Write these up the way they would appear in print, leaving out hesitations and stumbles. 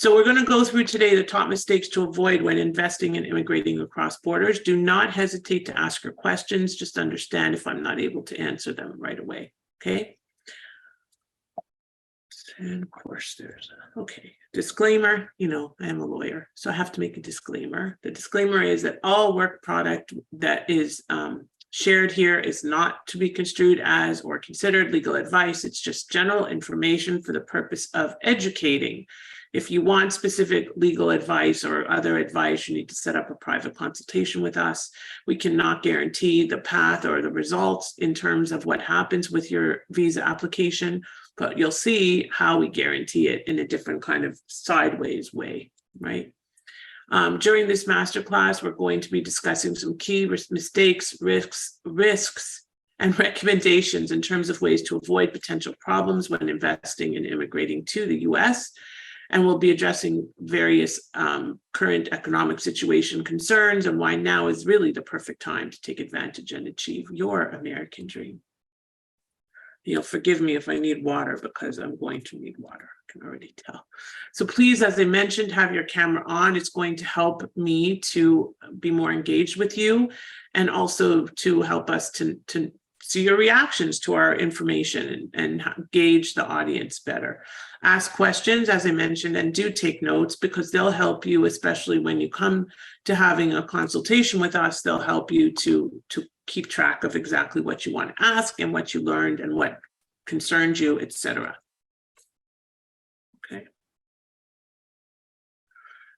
So we're going to go through today the top mistakes to avoid when investing and immigrating across borders. Do not hesitate to ask your questions. Just understand if I'm not able to answer them right away. Okay. And of course there's disclaimer. You know, I am a lawyer, so I have to make a disclaimer. The disclaimer is that all work product that is shared here is not to be construed as or considered legal advice. It's just general information for the purpose of educating. If you want specific legal advice or other advice, you need to set up a private consultation with us. We cannot guarantee the path or the results in terms of what happens with your visa application, but you'll see how we guarantee it in a different kind of sideways way, right? During this masterclass, we're going to be discussing some key mistakes, risks, and recommendations in terms of ways to avoid potential problems when investing and immigrating to the US. And we'll be addressing various current economic situation concerns and why now is really the perfect time to take advantage and achieve your American dream. You'll forgive me if I need water because I'm going to need water. I can already tell. So please, as I mentioned, have your camera on. It's going to help me to be more engaged with you and also to help us to see your reactions to our information and gauge the audience better. Ask questions, as I mentioned, and do take notes because they'll help you, especially when you come to having a consultation with us. They'll help you to keep track of exactly what you want to ask and what you learned and what concerns you, etc. Okay.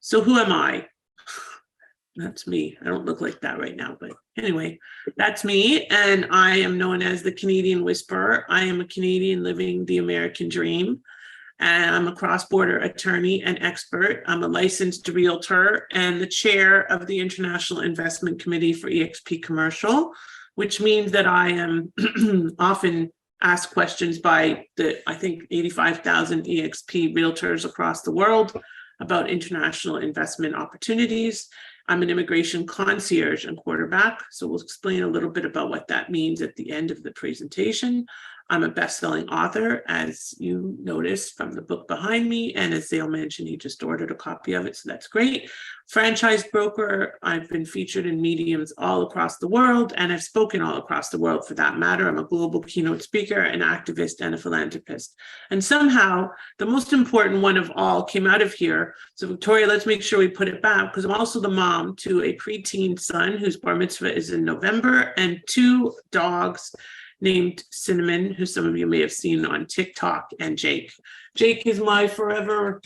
So who am I? That's me. I don't look like that right now, but anyway, that's me. And I am known as the Canadian Whisperer. I am a Canadian living the American dream. And I'm a cross-border attorney and expert. I'm a licensed realtor and the chair of the International Investment Committee for EXP Commercial, which means that I am often asked questions by I think 85,000 EXP realtors across the world about international investment opportunities. I'm an immigration concierge and quarterback, so we'll explain a little bit about what that means at the end of the presentation. I'm a best-selling author, as you noticed from the book behind me, and as Zale mentioned, he just ordered a copy of it, so that's great. Franchise broker, I've been featured in mediums all across the world, and I've spoken all across the world for that matter. I'm a global keynote speaker, an activist, and a philanthropist. And somehow, the most important one of all came out of here. So Victoria, let's make sure we put it back, because I'm also the mom to a preteen son whose bar mitzvah is in November, and 2 dogs named Cinnamon, who some of you may have seen on TikTok, and Jake. Jake is my forever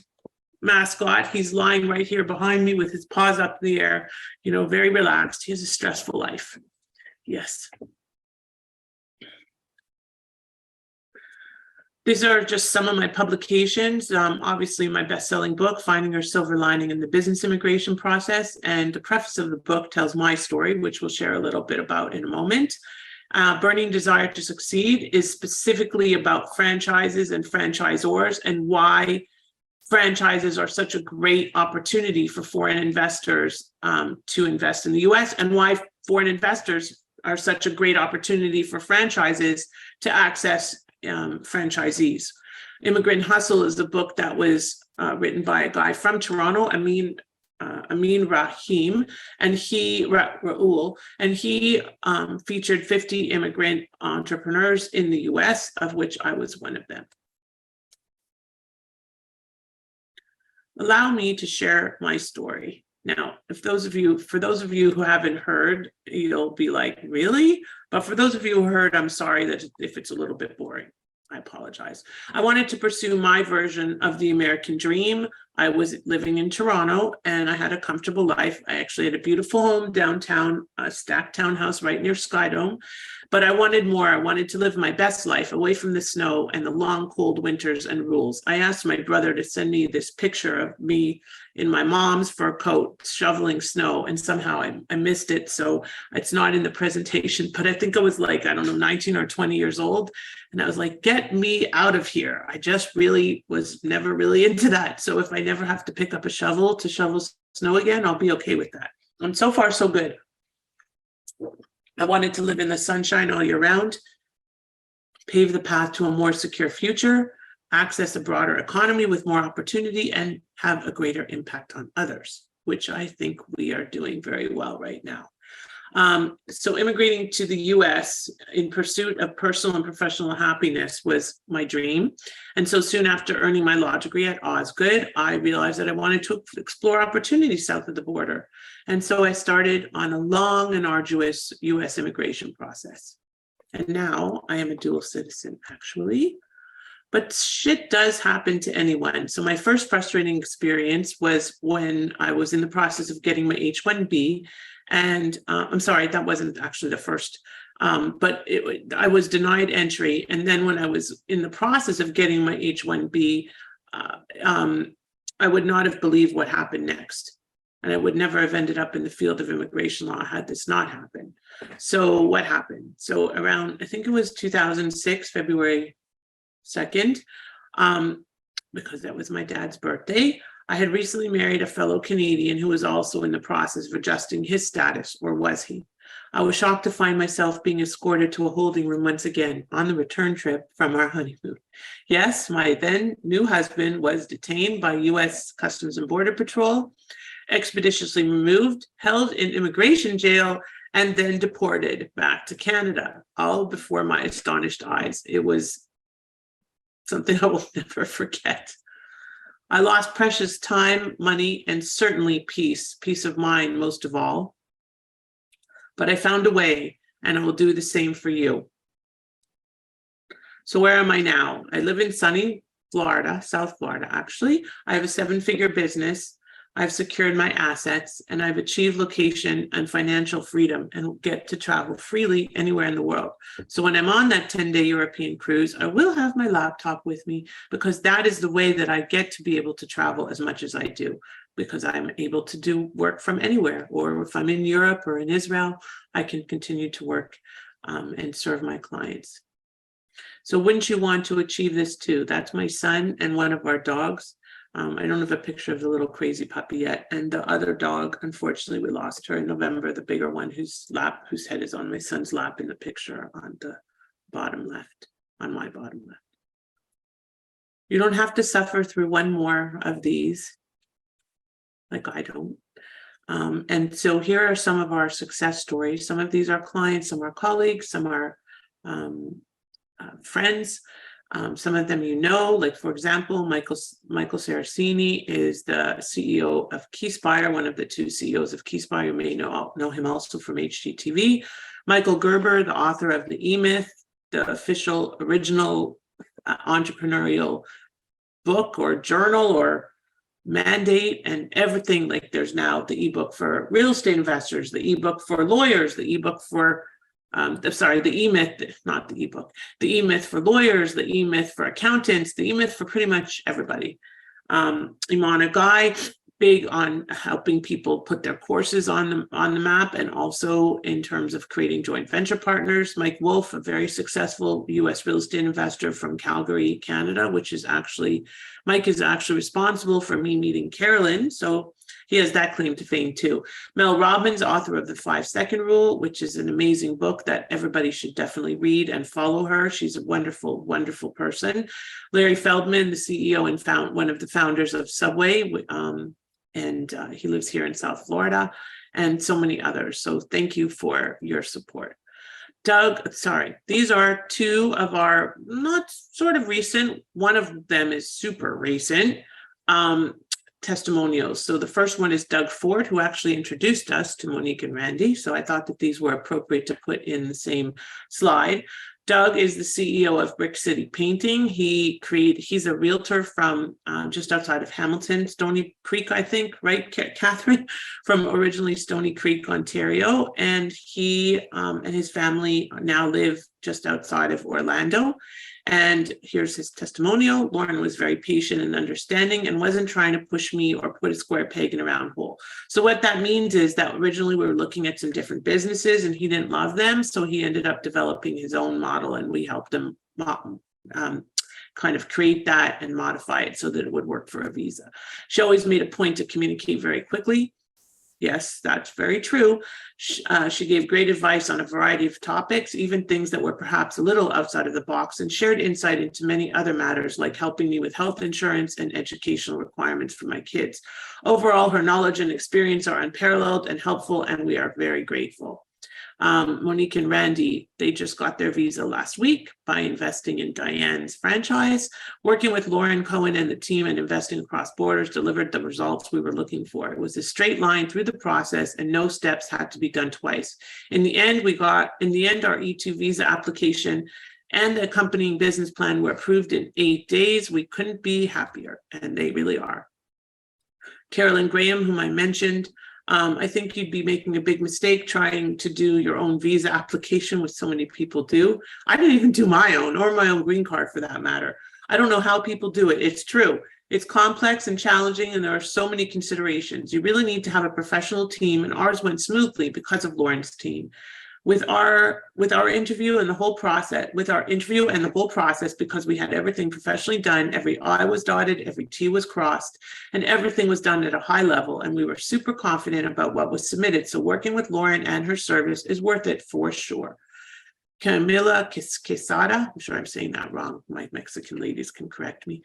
mascot. He's lying right here behind me with his paws up in the air, you know, very relaxed. He has a stressful life. Yes. These are just some of my publications. Obviously, my best-selling book, Finding Your Silver Lining in the Business Immigration Process. And the preface of the book tells my story, which we'll share a little bit about in a moment. Burning Desire to Succeed is specifically about franchises and franchisors and why franchises are such a great opportunity for foreign investors to invest in the US, and why foreign investors are such a great opportunity for franchises to access franchisees. Immigrant Hustle is the book that was written by a guy from Toronto, Amin Rahim, and Raul, and he featured 50 immigrant entrepreneurs in the US, of which I was one of them. Allow me to share my story. Now, for those of you who haven't heard, you'll be like, really? But for those of you who heard, I'm sorry that if it's a little bit boring. I apologize. I wanted to pursue my version of the American dream. I was living in Toronto and I had a comfortable life. I actually had a beautiful home downtown, a stacked townhouse right near Skydome. But I wanted more. I wanted to live my best life away from the snow and the long, cold winters and rules. I asked my brother to send me this picture of me in my mom's fur coat shoveling snow, and somehow I missed it. So it's not in the presentation, but I think I was like, I don't know, 19 or 20 years old. And I was like, get me out of here. I just really was never really into that. So if I never have to pick up a shovel to shovel snow again, I'll be okay with that. And so far, so good. I wanted to live in the sunshine all year round, pave the path to a more secure future, access a broader economy with more opportunity, and have a greater impact on others, which I think we are doing very well right now. So immigrating to the US in pursuit of personal and professional happiness was my dream. And so soon after earning my law degree at Osgood, I realized that I wanted to explore opportunities south of the border. And so I started on a long and arduous US immigration process. And now I am a dual citizen, actually. But shit does happen to anyone. So my first frustrating experience was when I was in the process of getting my H-1B. And I'm sorry, that wasn't actually the first, but I was denied entry. And then when I was in the process of getting my H-1B, I would not have believed what happened next. And I would never have ended up in the field of immigration law had this not happened. So what happened? So around, I think it was 2006, February 2nd, because that was my dad's birthday, I had recently married a fellow Canadian who was also in the process of adjusting his status, or was he? I was shocked to find myself being escorted to a holding room once again on the return trip from our honeymoon. Yes, my then new husband was detained by US Customs and Border Patrol, expeditiously removed, held in immigration jail, and then deported back to Canada, all before my astonished eyes. It was something I will never forget. I lost precious time, money, and certainly peace of mind, most of all. But I found a way, and I will do the same for you. So where am I now? I live in sunny Florida, South Florida, actually. I have a 7-figure business. I've secured my assets, and I've achieved location and financial freedom and get to travel freely anywhere in the world. So when I'm on that 10-day European cruise, I will have my laptop with me, because that is the way that I get to be able to travel as much as I do, because I'm able to do work from anywhere. Or if I'm in Europe or in Israel, I can continue to work and serve my clients. So wouldn't you want to achieve this too? That's my son and one of our dogs. I don't have a picture of the little crazy puppy yet. And the other dog, unfortunately, we lost her in November, the bigger one whose head is on my son's lap in the picture on the bottom left, on my bottom left. You don't have to suffer through one more of these, like I don't. And so here are some of our success stories. Some of these are clients, some are colleagues, some are friends. Some of them you know, like for example, Michael Saracini is the CEO of Keyspire, one of the 2 CEOs of Keyspire. You may know him also from HGTV. Michael Gerber, the author of The E-Myth, the official original entrepreneurial book or journal or mandate and everything. Like there's now the ebook for real estate investors, the ebook for lawyers, the ebook for the E-Myth, not the ebook, the E-Myth for lawyers, the E-Myth for accountants, the E-Myth for pretty much everybody. Imana Guy, big on helping people put their courses on the map, and also in terms of creating joint venture partners. Mike Wolf, a very successful US real estate investor from Calgary, Canada, Mike is actually responsible for me meeting Carolyn. So he has that claim to fame too. Mel Robbins, author of The 5-Second Rule, which is an amazing book that everybody should definitely read and follow her. She's a wonderful, wonderful person. Larry Feldman, the CEO and one of the founders of Subway, and he lives here in South Florida, and so many others. So thank you for your support. These are 2 of our not sort of recent, one of them is super recent, testimonials. So the first one is Doug Ford, who actually introduced us to Monique and Randy. So I thought that these were appropriate to put in the same slide. Doug is the CEO of Brick City Painting. He's a realtor from just outside of Hamilton, Stony Creek, I think, right, Catherine? From originally Stony Creek, Ontario. And he and his family now live just outside of Orlando. And here's his testimonial. Lauren was very patient and understanding and wasn't trying to push me or put a square peg in a round hole. So what that means is that originally we were looking at some different businesses and he didn't love them. So he ended up developing his own model, and we helped him kind of create that and modify it so that it would work for a visa. She always made a point to communicate very quickly. Yes, that's very true. She gave great advice on a variety of topics, even things that were perhaps a little outside of the box, and shared insight into many other matters, like helping me with health insurance and educational requirements for my kids. Overall, her knowledge and experience are unparalleled and helpful, and we are very grateful. Monique and Randy, they just got their visa last week by investing in Diane's franchise. Working with Lauren, Cohen, and the team and investing across borders delivered the results we were looking for. It was a straight line through the process and no steps had to be done twice. In the end, our E2 visa application and the accompanying business plan were approved in 8 days. We couldn't be happier, and they really are. Carolyn Graham, whom I mentioned, I think you'd be making a big mistake trying to do your own visa application, which so many people do. I didn't even do my own, or my own green card for that matter. I don't know how people do it. It's true. It's complex and challenging, and there are so many considerations. You really need to have a professional team, and ours went smoothly because of Lauren's team. With our interview and the whole process, because we had everything professionally done, every I was dotted, every T was crossed, and everything was done at a high level, and we were super confident about what was submitted. So working with Lauren and her service is worth it for sure. Camila Quesada, I'm sure I'm saying that wrong. My Mexican ladies can correct me.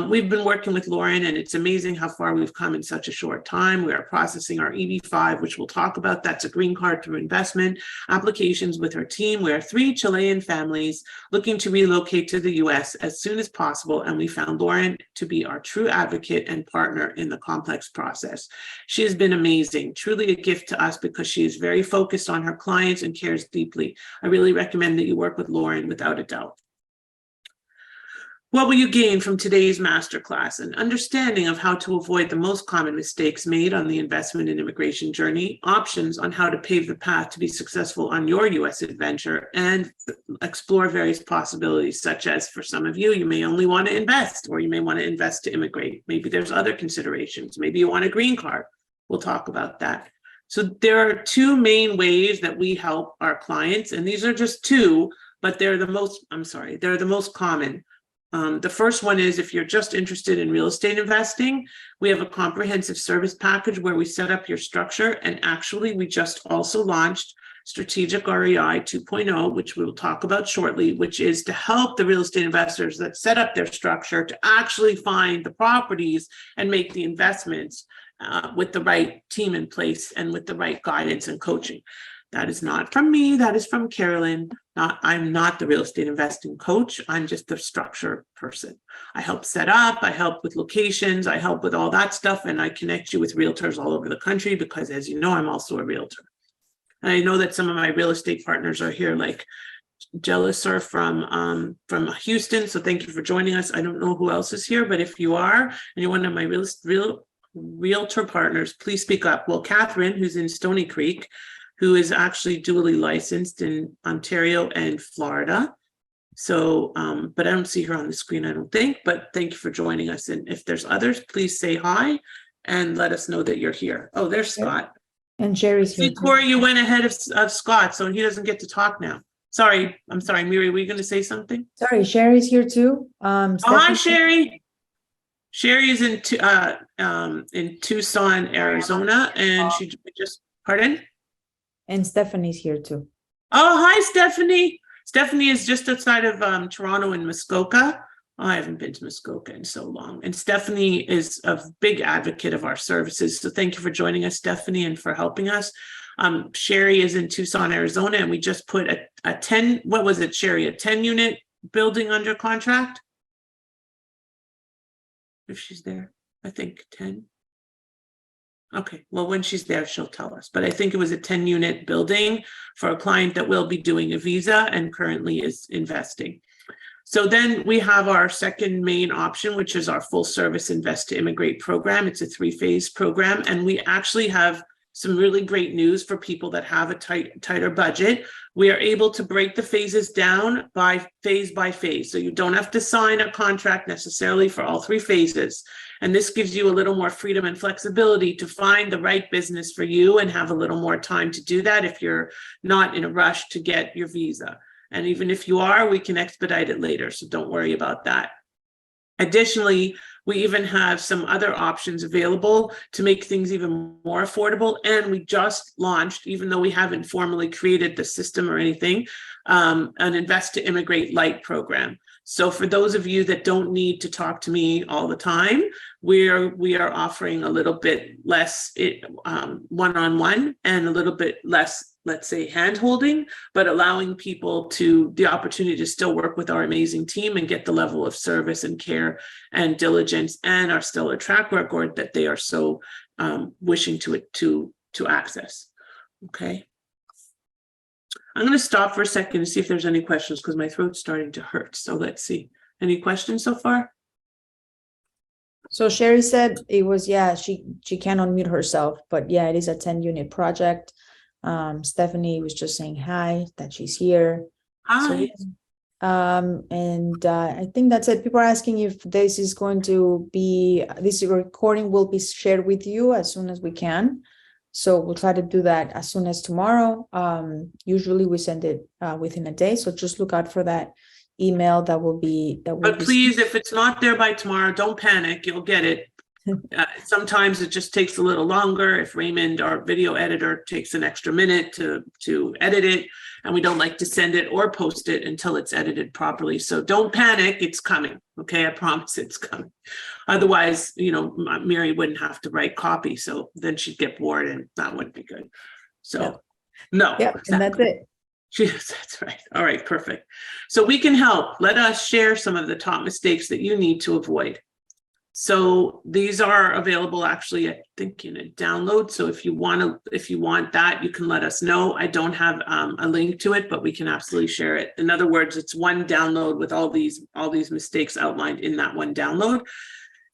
We've been working with Lauren, and it's amazing how far we've come in such a short time. We are processing our EB5, which we'll talk about. That's a green card through investment applications with her team. We are 3 Chilean families looking to relocate to the US as soon as possible, and we found Lauren to be our true advocate and partner in the complex process. She has been amazing, truly a gift to us because she is very focused on her clients and cares deeply. I really recommend that you work with Lauren without a doubt. What will you gain from today's masterclass? An understanding of how to avoid the most common mistakes made on the investment and immigration journey, options on how to pave the path to be successful on your US adventure, and explore various possibilities, such as for some of you, you may only want to invest, or you may want to invest to immigrate. Maybe there's other considerations. Maybe you want a green card. We'll talk about that. So there are 2 main ways that we help our clients, and these are just 2, but they're the most common. The first one is if you're just interested in real estate investing, we have a comprehensive service package where we set up your structure, and actually we just also launched Strategic REI 2.0, which we will talk about shortly, which is to help the real estate investors that set up their structure to actually find the properties and make the investments with the right team in place and with the right guidance and coaching. That is not from me, that is from Carolyn. I'm not the real estate investing coach, I'm just the structure person. I help set up, I help with locations, I help with all that stuff, and I connect you with realtors all over the country because, as you know, I'm also a realtor. And I know that some of my real estate partners are here, like Jealous from Houston, so thank you for joining us. I don't know who else is here, but if you are, and you're one of my realtor partners, please speak up. Well, Catherine, who's in Stony Creek, who is actually dually licensed in Ontario and Florida. So, but I don't see her on the screen, I don't think, but thank you for joining us. And if there's others, please say hi and let us know that you're here. Oh, there's Scott. And Jerry's here. See, Corey, you went ahead of Scott, so he doesn't get to talk now. Sorry, I'm sorry, Miri, were you going to say something? Sorry, Sherry's here too. Hi, Sherry. Sherry is in Tucson, Arizona, and she just, pardon? And Stephanie's here too. Oh, hi, Stephanie. Stephanie is just outside of Toronto in Muskoka. Oh, I haven't been to Muskoka in so long. And Stephanie is a big advocate of our services. So thank you for joining us, Stephanie, and for helping us. Sherry is in Tucson, Arizona, and we just put a 10, what was it, Sherry, a 10-unit building under contract? If she's there, I think 10. Okay, well, when she's there, she'll tell us. But I think it was a 10-unit building for a client that will be doing a visa and currently is investing. So then we have our second main option, which is our full service Invest to Immigrate program. It's a 3-phase program, and we actually have some really great news for people that have a tighter budget. We are able to break the phases down by phase. So you don't have to sign a contract necessarily for all 3 phases. And this gives you a little more freedom and flexibility to find the right business for you and have a little more time to do that if you're not in a rush to get your visa. And even if you are, we can expedite it later. So don't worry about that. Additionally, we even have some other options available to make things even more affordable. And we just launched, even though we haven't formally created the system or anything, an Invest to Immigrate Lite program. So for those of you that don't need to talk to me all the time, we are offering a little bit less one-on-one and a little bit less, let's say, hand-holding, but allowing people the opportunity to still work with our amazing team and get the level of service and care and diligence and our stellar track record that they are so wishing to access. Okay. I'm going to stop for a second to see if there's any questions because my throat's starting to hurt. So let's see. Any questions so far? So Sherry said it was, yeah, she can unmute herself, but yeah, it is a 10-unit project. Stephanie was just saying hi, that she's here. Hi. So, I think that's it. People are asking if this is going to be, this recording will be shared with you as soon as we can. So we'll try to do that as soon as tomorrow. Usually we send it within a day. So just look out for that email that will be. But please, if it's not there by tomorrow, don't panic. You'll get it. Sometimes it just takes a little longer. If Raymond, our video editor, takes an extra minute to edit it, and we don't like to send it or post it until it's edited properly. So don't panic. It's coming. Okay, I promise it's coming. Otherwise, Mary wouldn't have to write copy. So then she'd get bored and that wouldn't be good. So no. Yeah, exactly. And that's it. Yes, that's right. All right, perfect. So we can help. Let us share some of the top mistakes that you need to avoid. So these are available actually, I think, in a download. So if you want that, you can let us know. I don't have a link to it, but we can absolutely share it. In other words, it's one download with all these mistakes outlined in that one download.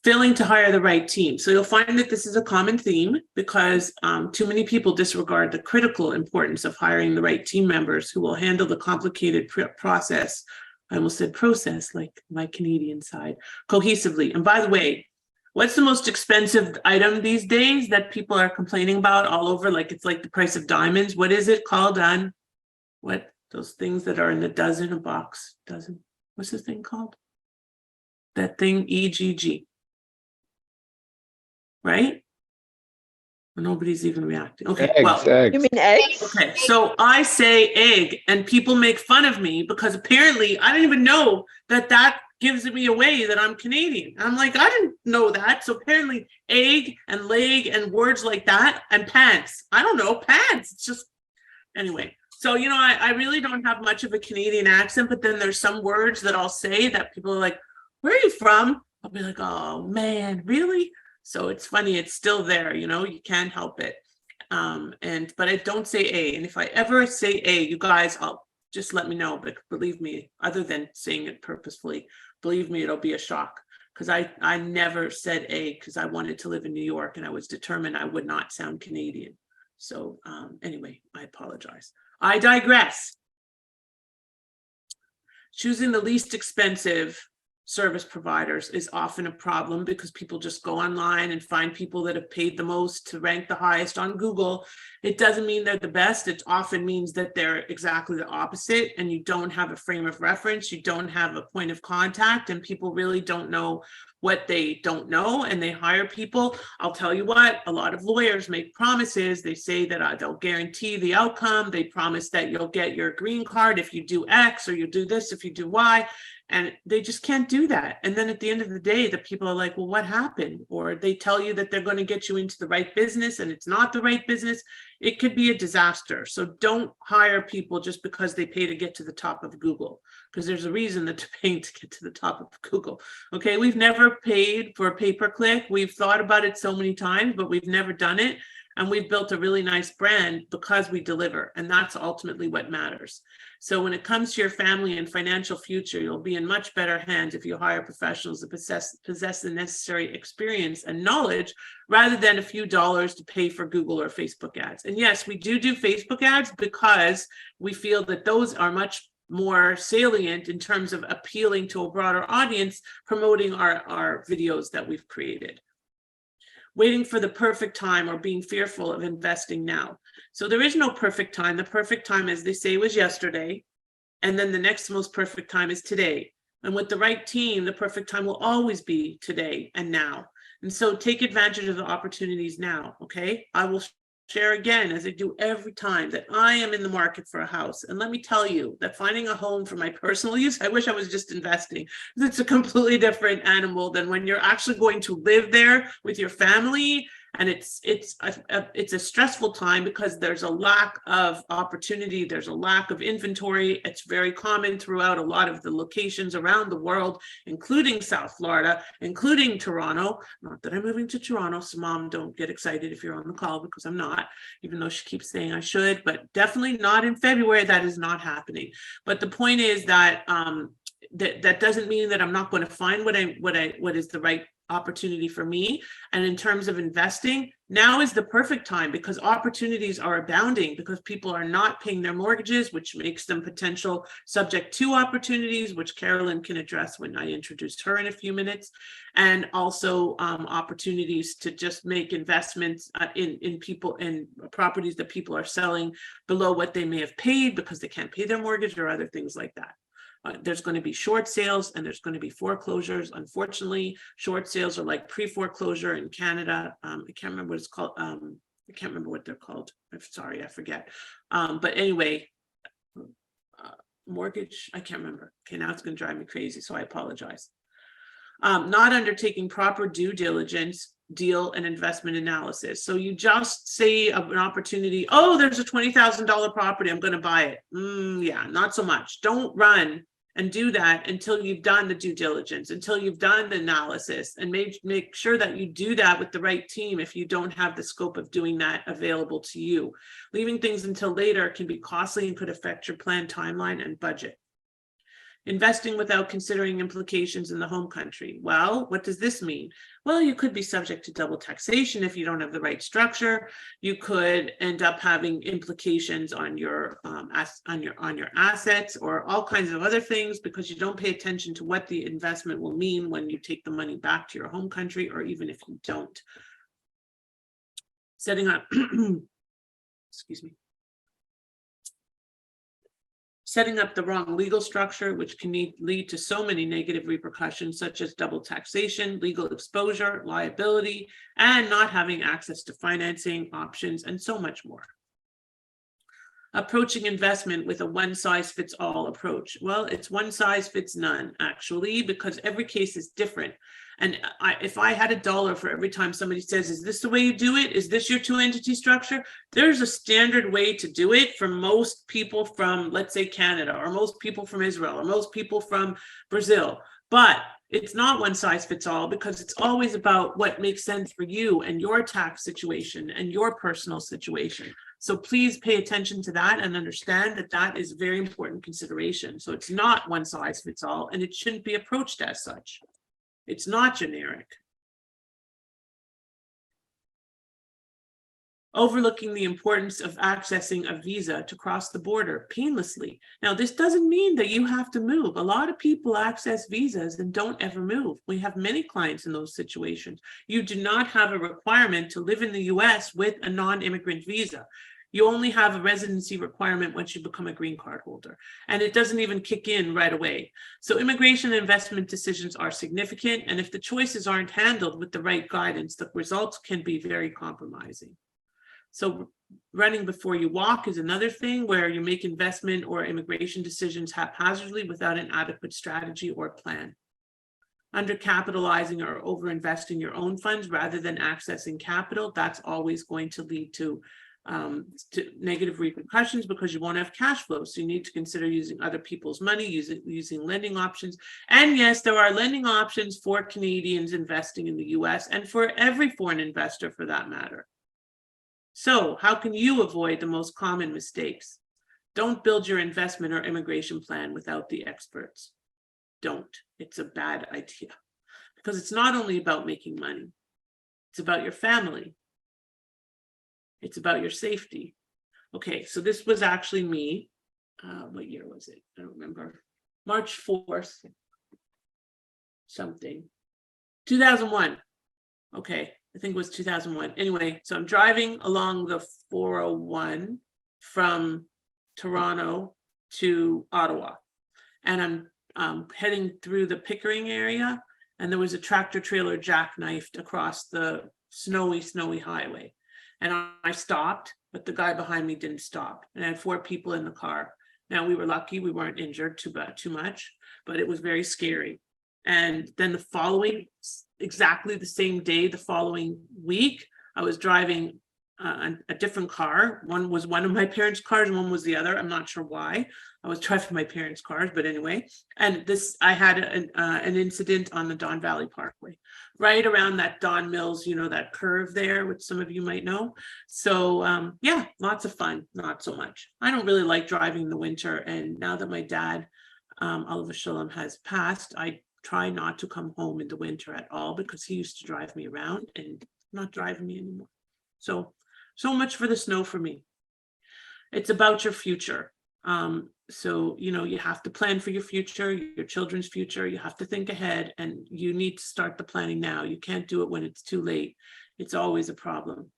Failing to hire the right team. So you'll find that this is a common theme because too many people disregard the critical importance of hiring the right team members who will handle the complicated process. I almost said process, like my Canadian side, cohesively. And by the way, what's the most expensive item these days that people are complaining about all over? Like it's like the price of diamonds. What is it called on? What those things that are in the dozen, a box, dozen? What's the thing called? That thing, EGG. Right? Nobody's even reacting. Okay, eggs. You mean eggs? Okay, so I say egg, and people make fun of me because apparently I didn't even know that gives me away that I'm Canadian. I'm like, I didn't know that. So apparently egg and leg and words like that and pants. I don't know, pants. It's just, anyway. So, I really don't have much of a Canadian accent, but then there's some words that I'll say that people are like, where are you from? I'll be like, oh man, really? So it's funny, it's still there, you can't help it. But I don't say A. And if I ever say A, you guys, I'll just let me know. But believe me, other than saying it purposefully, believe me, it'll be a shock. Because I never said A because I wanted to live in New York and I was determined I would not sound Canadian. So anyway, I apologize. I digress. Choosing the least expensive service providers is often a problem because people just go online and find people that have paid the most to rank the highest on Google. It doesn't mean they're the best. It often means that they're exactly the opposite and you don't have a frame of reference. You don't have a point of contact and people really don't know what they don't know and they hire people. I'll tell you what, a lot of lawyers make promises. They say that they'll guarantee the outcome. They promise that you'll get your green card if you do X or you do this if you do Y. And they just can't do that. And then at the end of the day, the people are like, well, what happened? Or they tell you that they're going to get you into the right business and it's not the right business. It could be a disaster. So don't hire people just because they pay to get to the top of Google, because there's a reason that they're paying to get to the top of Google. Okay, we've never paid for a pay-per-click. We've thought about it so many times, but we've never done it. And we've built a really nice brand because we deliver. And that's ultimately what matters. So when it comes to your family and financial future, you'll be in much better hands if you hire professionals that possess the necessary experience and knowledge rather than a few dollars to pay for Google or Facebook ads. And yes, we do Facebook ads because we feel that those are much more salient in terms of appealing to a broader audience, promoting our videos that we've created. Waiting for the perfect time or being fearful of investing now. So there is no perfect time. The perfect time, as they say, was yesterday. And then the next most perfect time is today. And with the right team, the perfect time will always be today and now. And so take advantage of the opportunities now, okay? I will share again, as I do every time, that I am in the market for a house. And let me tell you that finding a home for my personal use, I wish I was just investing. It's a completely different animal than when you're actually going to live there with your family. And it's a stressful time because there's a lack of opportunity. There's a lack of inventory. It's very common throughout a lot of the locations around the world, including South Florida, including Toronto. Not that I'm moving to Toronto, so Mom, don't get excited if you're on the call, because I'm not, even though she keeps saying I should, but definitely not in February. That is not happening. But the point is that that doesn't mean that I'm not going to find what is the right opportunity for me. And in terms of investing, now is the perfect time because opportunities are abounding, because people are not paying their mortgages, which makes them potential subject to opportunities, which Carolyn can address when I introduce her in a few minutes, and also opportunities to just make investments in people, in properties that people are selling below what they may have paid because they can't pay their mortgage or other things like that. There's going to be short sales and there's going to be foreclosures. Unfortunately, short sales are like pre-foreclosure in Canada. I can't remember what it's called. I can't remember what they're called. I'm sorry, I forget. But anyway, mortgage, I can't remember. Okay, now it's going to drive me crazy, so I apologize. Not undertaking proper due diligence, deal and investment analysis. So you just say an opportunity, oh, there's a $20,000 property, I'm going to buy it. Yeah, not so much. Don't run and do that until you've done the due diligence, until you've done the analysis, and make sure that you do that with the right team if you don't have the scope of doing that available to you. Leaving things until later can be costly and could affect your planned timeline and budget. Investing without considering implications in the home country. Well, what does this mean? Well, you could be subject to double taxation if you don't have the right structure. You could end up having implications on your assets or all kinds of other things because you don't pay attention to what the investment will mean when you take the money back to your home country, or even if you don't. Setting up, excuse me. Setting up the wrong legal structure, which can lead to so many negative repercussions, such as double taxation, legal exposure, liability, and not having access to financing options, and so much more. Approaching investment with a one-size-fits-all approach. Well, it's one size fits none, actually, because every case is different. And if I had $1 for every time somebody says, is this the way you do it? Is this your two-entity structure? There's a standard way to do it for most people from, let's say, Canada, or most people from Israel, or most people from Brazil. But it's not one size fits all, because it's always about what makes sense for you and your tax situation and your personal situation. So please pay attention to that and understand that that is a very important consideration. So it's not one size fits all, and it shouldn't be approached as such. It's not generic. Overlooking the importance of accessing a visa to cross the border painlessly. Now, this doesn't mean that you have to move. A lot of people access visas and don't ever move. We have many clients in those situations. You do not have a requirement to live in the US with a non-immigrant visa. You only have a residency requirement once you become a green card holder, and it doesn't even kick in right away. So immigration and investment decisions are significant, and if the choices aren't handled with the right guidance, the results can be very compromising. So running before you walk is another thing, where you make investment or immigration decisions haphazardly without an adequate strategy or plan. Undercapitalizing or overinvesting your own funds rather than accessing capital, that's always going to lead to negative repercussions, because you won't have cash flow. So you need to consider using other people's money, using lending options. And yes, there are lending options for Canadians investing in the US, and for every foreign investor for that matter. So how can you avoid the most common mistakes? Don't build your investment or immigration plan without the experts. Don't. It's a bad idea, because it's not only about making money. It's about your family. It's about your safety. Okay, so this was actually me. What year was it? I don't remember. March 4th, something. 2001. Okay, I think it was 2001. Anyway, so I'm driving along the 401 from Toronto to Ottawa. And heading through the Pickering area, and there was a tractor trailer jackknifed across the snowy highway. And I stopped, but the guy behind me didn't stop. And I had 4 people in the car. Now, we were lucky, we weren't injured too much, but it was very scary. And then exactly the same day, the following week, I was driving a different car. One was one of my parents' cars, and one was the other. I'm not sure why. I was driving my parents' cars, but anyway. And I had an incident on the Don Valley Parkway, right around that Don Mills, that curve there, which some of you might know. So yeah, lots of fun, not so much. I don't really like driving in the winter. And now that my dad, Oliver Shalom, has passed, I try not to come home in the winter at all, because he used to drive me around and not driving me anymore. So much for the snow for me. It's about your future. So, you have to plan for your future, your children's future. You have to think ahead, and you need to start the planning now. You can't do it when it's too late. It's always a problem.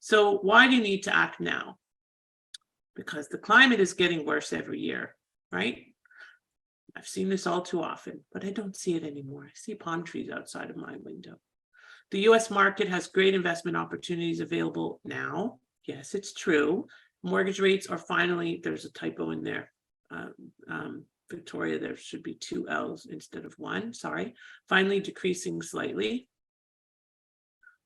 So why do you need to act now? Because the climate is getting worse every year, right? I've seen this all too often, but I don't see it anymore. I see palm trees outside of my window. The US market has great investment opportunities available now. Yes, it's true. Mortgage rates are finally, there's a typo in there. Victoria, there should be 2 L's instead of 1, sorry. Finally decreasing slightly.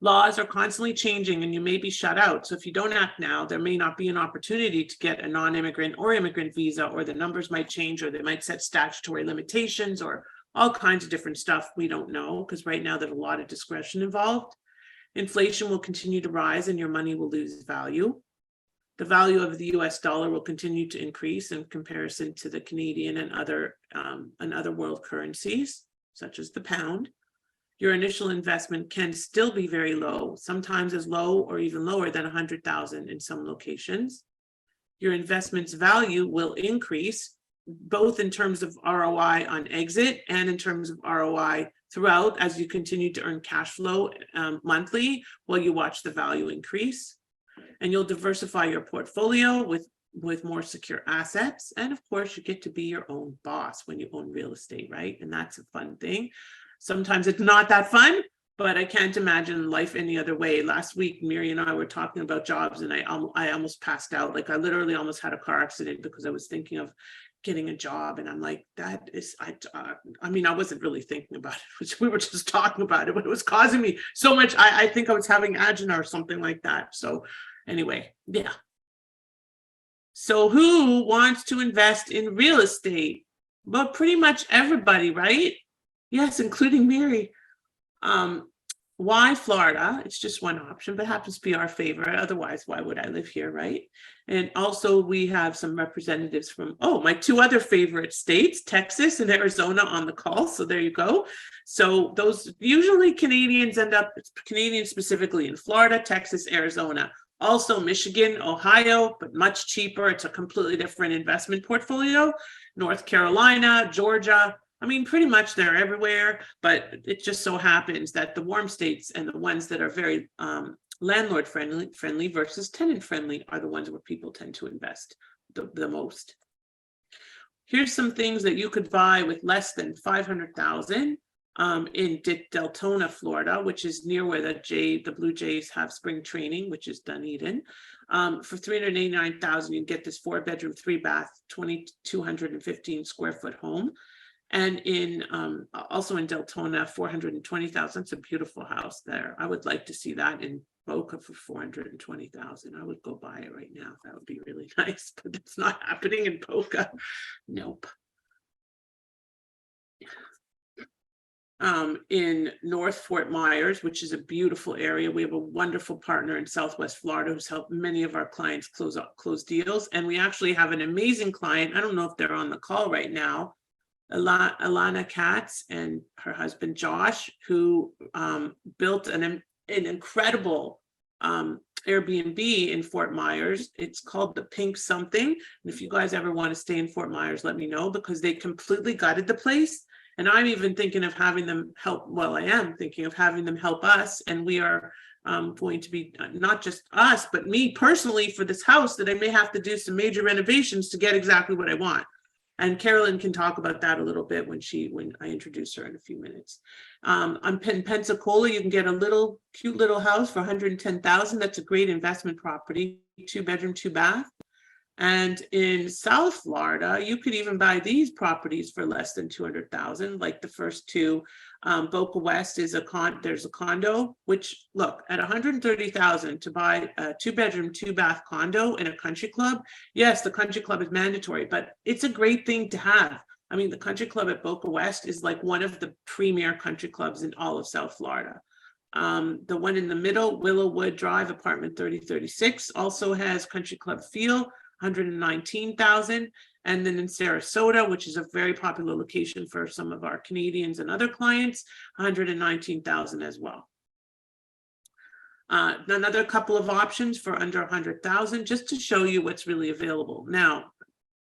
Laws are constantly changing, and you may be shut out. So if you don't act now, there may not be an opportunity to get a non-immigrant or immigrant visa, or the numbers might change, or they might set statutory limitations, or all kinds of different stuff we don't know, because right now there's a lot of discretion involved. Inflation will continue to rise, and your money will lose value. The value of the US dollar will continue to increase in comparison to the Canadian and other world currencies, such as the pound. Your initial investment can still be very low, sometimes as low or even lower than 100,000 in some locations. Your investment's value will increase, both in terms of ROI on exit and in terms of ROI throughout, as you continue to earn cash flow monthly while you watch the value increase. And you'll diversify your portfolio with more secure assets. And of course, you get to be your own boss when you own real estate, right? And that's a fun thing. Sometimes it's not that fun, but I can't imagine life any other way. Last week, Miri and I were talking about jobs, and I almost passed out. Like, I literally almost had a car accident because I was thinking of getting a job. And I'm like, that is, I mean, I wasn't really thinking about it. We were just talking about it, but it was causing me so much. I think I was having angina or something like that. So anyway, yeah. So who wants to invest in real estate? Well, pretty much everybody, right? Yes, including Miri. Why Florida? It's just one option, but happens to be our favorite. Otherwise, why would I live here, right? And also we have some representatives from, my 2 other favorite states, Texas and Arizona, on the call. So there you go. So those usually Canadians Canadians specifically in Florida, Texas, Arizona. Also Michigan, Ohio, but much cheaper. It's a completely different investment portfolio. North Carolina, Georgia. I mean, pretty much they're everywhere, but it just so happens that the warm states and the ones that are very landlord friendly versus tenant friendly are the ones where people tend to invest the most. Here's some things that you could buy with less than 500,000 in Deltona, Florida, which is near where the Blue Jays have spring training, which is Dunedin. For 389,000, you can get this 4-bedroom, 3-bath, 2,215 square foot home. And also in Deltona, 420,000. It's a beautiful house there. I would like to see that in Boca for 420,000. I would go buy it right now. That would be really nice, but it's not happening in Boca. Nope. In North Fort Myers, which is a beautiful area. We have a wonderful partner in Southwest Florida who's helped many of our clients close deals. And we actually have an amazing client. I don't know if they're on the call right now. Alana Katz and her husband Josh, who built an incredible Airbnb in Fort Myers. It's called the Pink Something. And if you guys ever want to stay in Fort Myers, let me know, because they completely gutted the place. And I'm even thinking of having them help. Well, I am thinking of having them help us. And we are going to be, not just us, but me personally, for this house, that I may have to do some major renovations to get exactly what I want. And Carolyn can talk about that a little bit when I introduce her in a few minutes. On Pensacola, you can get a cute little house for $110,000. That's a great investment property, 2-bedroom, 2-bath. And in South Florida, you could even buy these properties for less than $200,000, like the first two. Boca West is there's a condo, which, look, at $130,000 to buy a 2-bedroom, 2-bath condo in a country club. Yes, the country club is mandatory, but it's a great thing to have. I mean, the country club at Boca West is like one of the premier country clubs in all of South Florida. The one in the middle, Willowwood Drive, apartment 3036, also has country club feel, $119,000. And then in Sarasota, which is a very popular location for some of our Canadians and other clients, $119,000 as well. Another couple of options for under $100,000, just to show you what's really available. Now,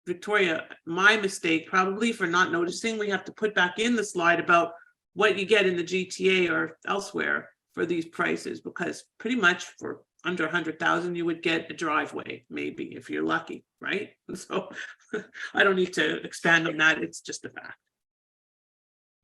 Victoria, my mistake probably for not noticing, we have to put back in the slide about what you get in the GTA or elsewhere for these prices, because pretty much for under 100,000, you would get a driveway, maybe, if you're lucky, right? So I don't need to expand on that. It's just a fact.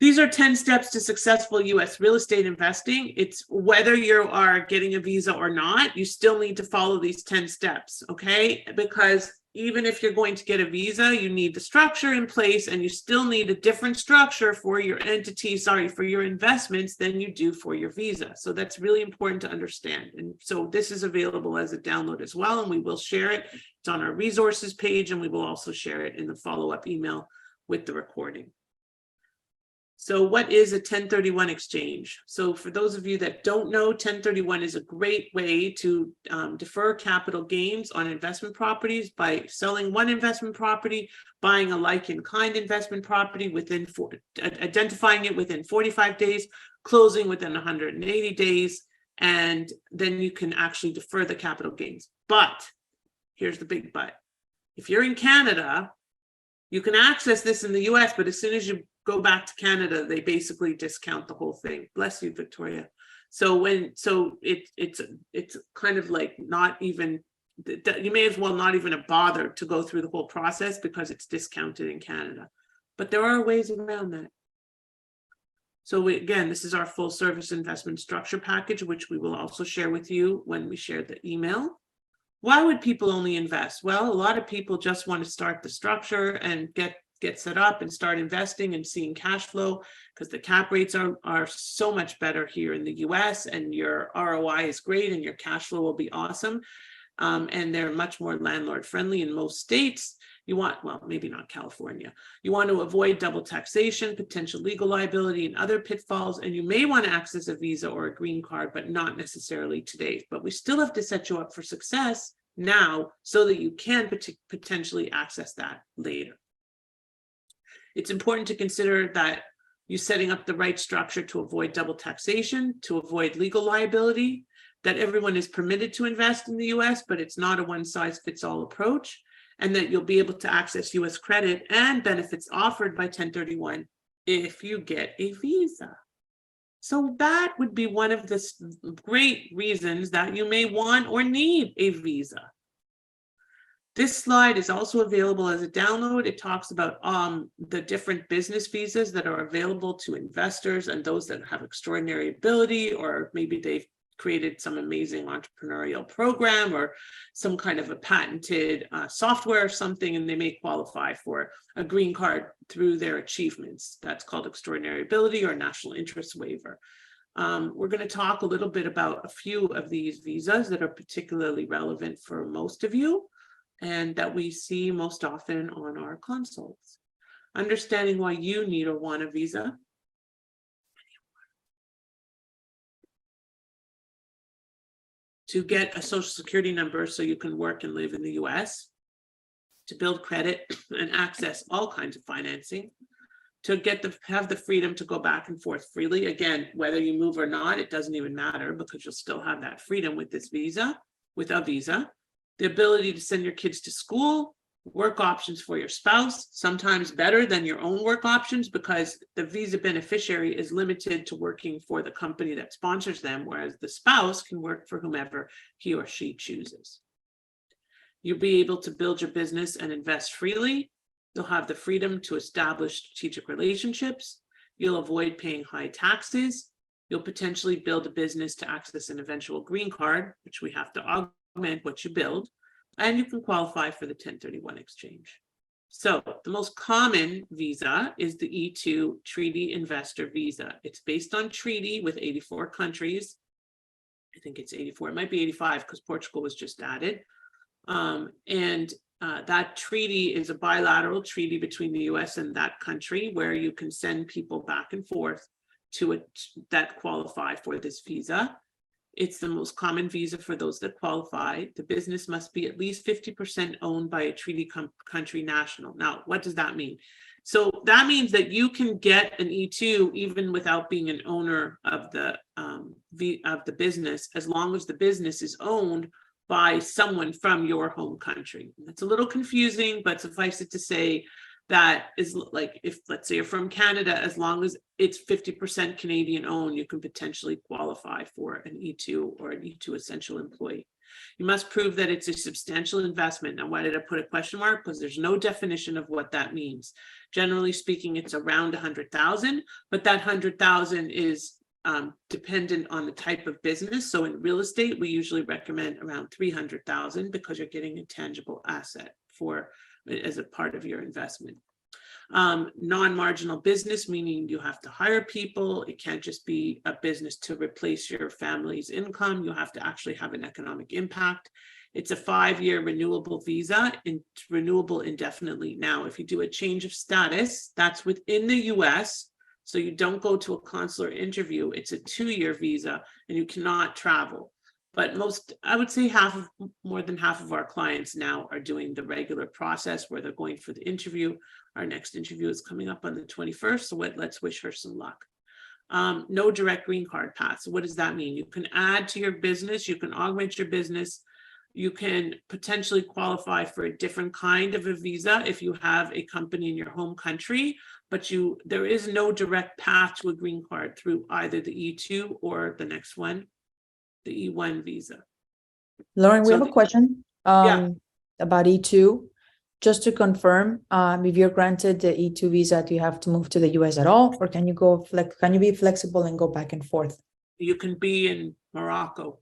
These are 10 steps to successful U.S. real estate investing. It's whether you are getting a visa or not, you still need to follow these 10 steps, okay? Because even if you're going to get a visa, you need the structure in place, and you still need a different structure for your entity, for your investments than you do for your visa. So that's really important to understand. And so this is available as a download as well, and we will share it. It's on our resources page, and we will also share it in the follow-up email with the recording. So what is a 1031 exchange? So for those of you that don't know, 1031 is a great way to defer capital gains on investment properties by selling one investment property, buying a like-in-kind investment property identifying it within 45 days, closing within 180 days, and then you can actually defer the capital gains. But here's the big but. If you're in Canada, you can access this in the US, but as soon as you go back to Canada, they basically discount the whole thing. Bless you, Victoria. So it's kind of like not even, you may as well not even have bothered to go through the whole process because it's discounted in Canada. But there are ways around that. So again, this is our full service investment structure package, which we will also share with you when we share the email. Why would people only invest? Well, a lot of people just want to start the structure and get set up and start investing and seeing cash flow, because the cap rates are so much better here in the US, and your ROI is great and your cash flow will be awesome. And they're much more landlord friendly in most states. You want, well, maybe not California. You want to avoid double taxation, potential legal liability, and other pitfalls. And you may want to access a visa or a green card, but not necessarily today. But we still have to set you up for success now so that you can potentially access that later. It's important to consider that you're setting up the right structure to avoid double taxation, to avoid legal liability, that everyone is permitted to invest in the US, but it's not a one-size-fits-all approach, and that you'll be able to access US credit and benefits offered by 1031 if you get a visa. So that would be one of the great reasons that you may want or need a visa. This slide is also available as a download. It talks about the different business visas that are available to investors and those that have extraordinary ability, or maybe they've created some amazing entrepreneurial program or some kind of a patented software or something, and they may qualify for a green card through their achievements. That's called extraordinary ability or national interest waiver. We're going to talk a little bit about a few of these visas that are particularly relevant for most of you, and that we see most often on our consults. Understanding why you need or want a visa. To get a social security number so you can work and live in the US. To build credit and access all kinds of financing. To have the freedom to go back and forth freely. Again, whether you move or not, it doesn't even matter, because you'll still have that freedom with this visa, with a visa. The ability to send your kids to school, work options for your spouse, sometimes better than your own work options, because the visa beneficiary is limited to working for the company that sponsors them, whereas the spouse can work for whomever he or she chooses. You'll be able to build your business and invest freely. You'll have the freedom to establish strategic relationships. You'll avoid paying high taxes. You'll potentially build a business to access an eventual green card, which we have to augment what you build. And you can qualify for the 1031 exchange. So the most common visa is the E2 Treaty Investor Visa. It's based on treaty with 84 countries. I think it's 84. It might be 85 because Portugal was just added. That treaty is a bilateral treaty between the US and that country where you can send people back and forth to it that qualify for this visa. It's the most common visa for those that qualify. The business must be at least 50% owned by a treaty country national. Now, what does that mean? So that means that you can get an E2 even without being an owner of the business, as long as the business is owned by someone from your home country. That's a little confusing, but suffice it to say that is like, if let's say you're from Canada, as long as it's 50% Canadian owned, you can potentially qualify for an E2 or an E2 essential employee. You must prove that it's a substantial investment. Now, why did I put a question mark? Because there's no definition of what that means. Generally speaking, it's around 100,000, but that 100,000 is dependent on the type of business. So in real estate, we usually recommend around 300,000 because you're getting a tangible asset as a part of your investment. Non-marginal business, meaning you have to hire people. It can't just be a business to replace your family's income. You have to actually have an economic impact. It's a 5-year renewable visa and renewable indefinitely. Now, if you do a change of status, that's within the US. So you don't go to a consular interview. It's a 2-year visa and you cannot travel. But I would say more than half of our clients now are doing the regular process where they're going for the interview. Our next interview is coming up on the 21st. So let's wish her some luck. No direct green card path. So what does that mean? You can add to your business. You can augment your business. You can potentially qualify for a different kind of a visa if you have a company in your home country, but there is no direct path to a green card through either the E2 or the next one, the E1 visa. Lauren, we have a question Yeah. about E2. Just to confirm, if you're granted the E2 visa, do you have to move to the US at all, or can you be flexible and go back and forth? You can be in Morocco.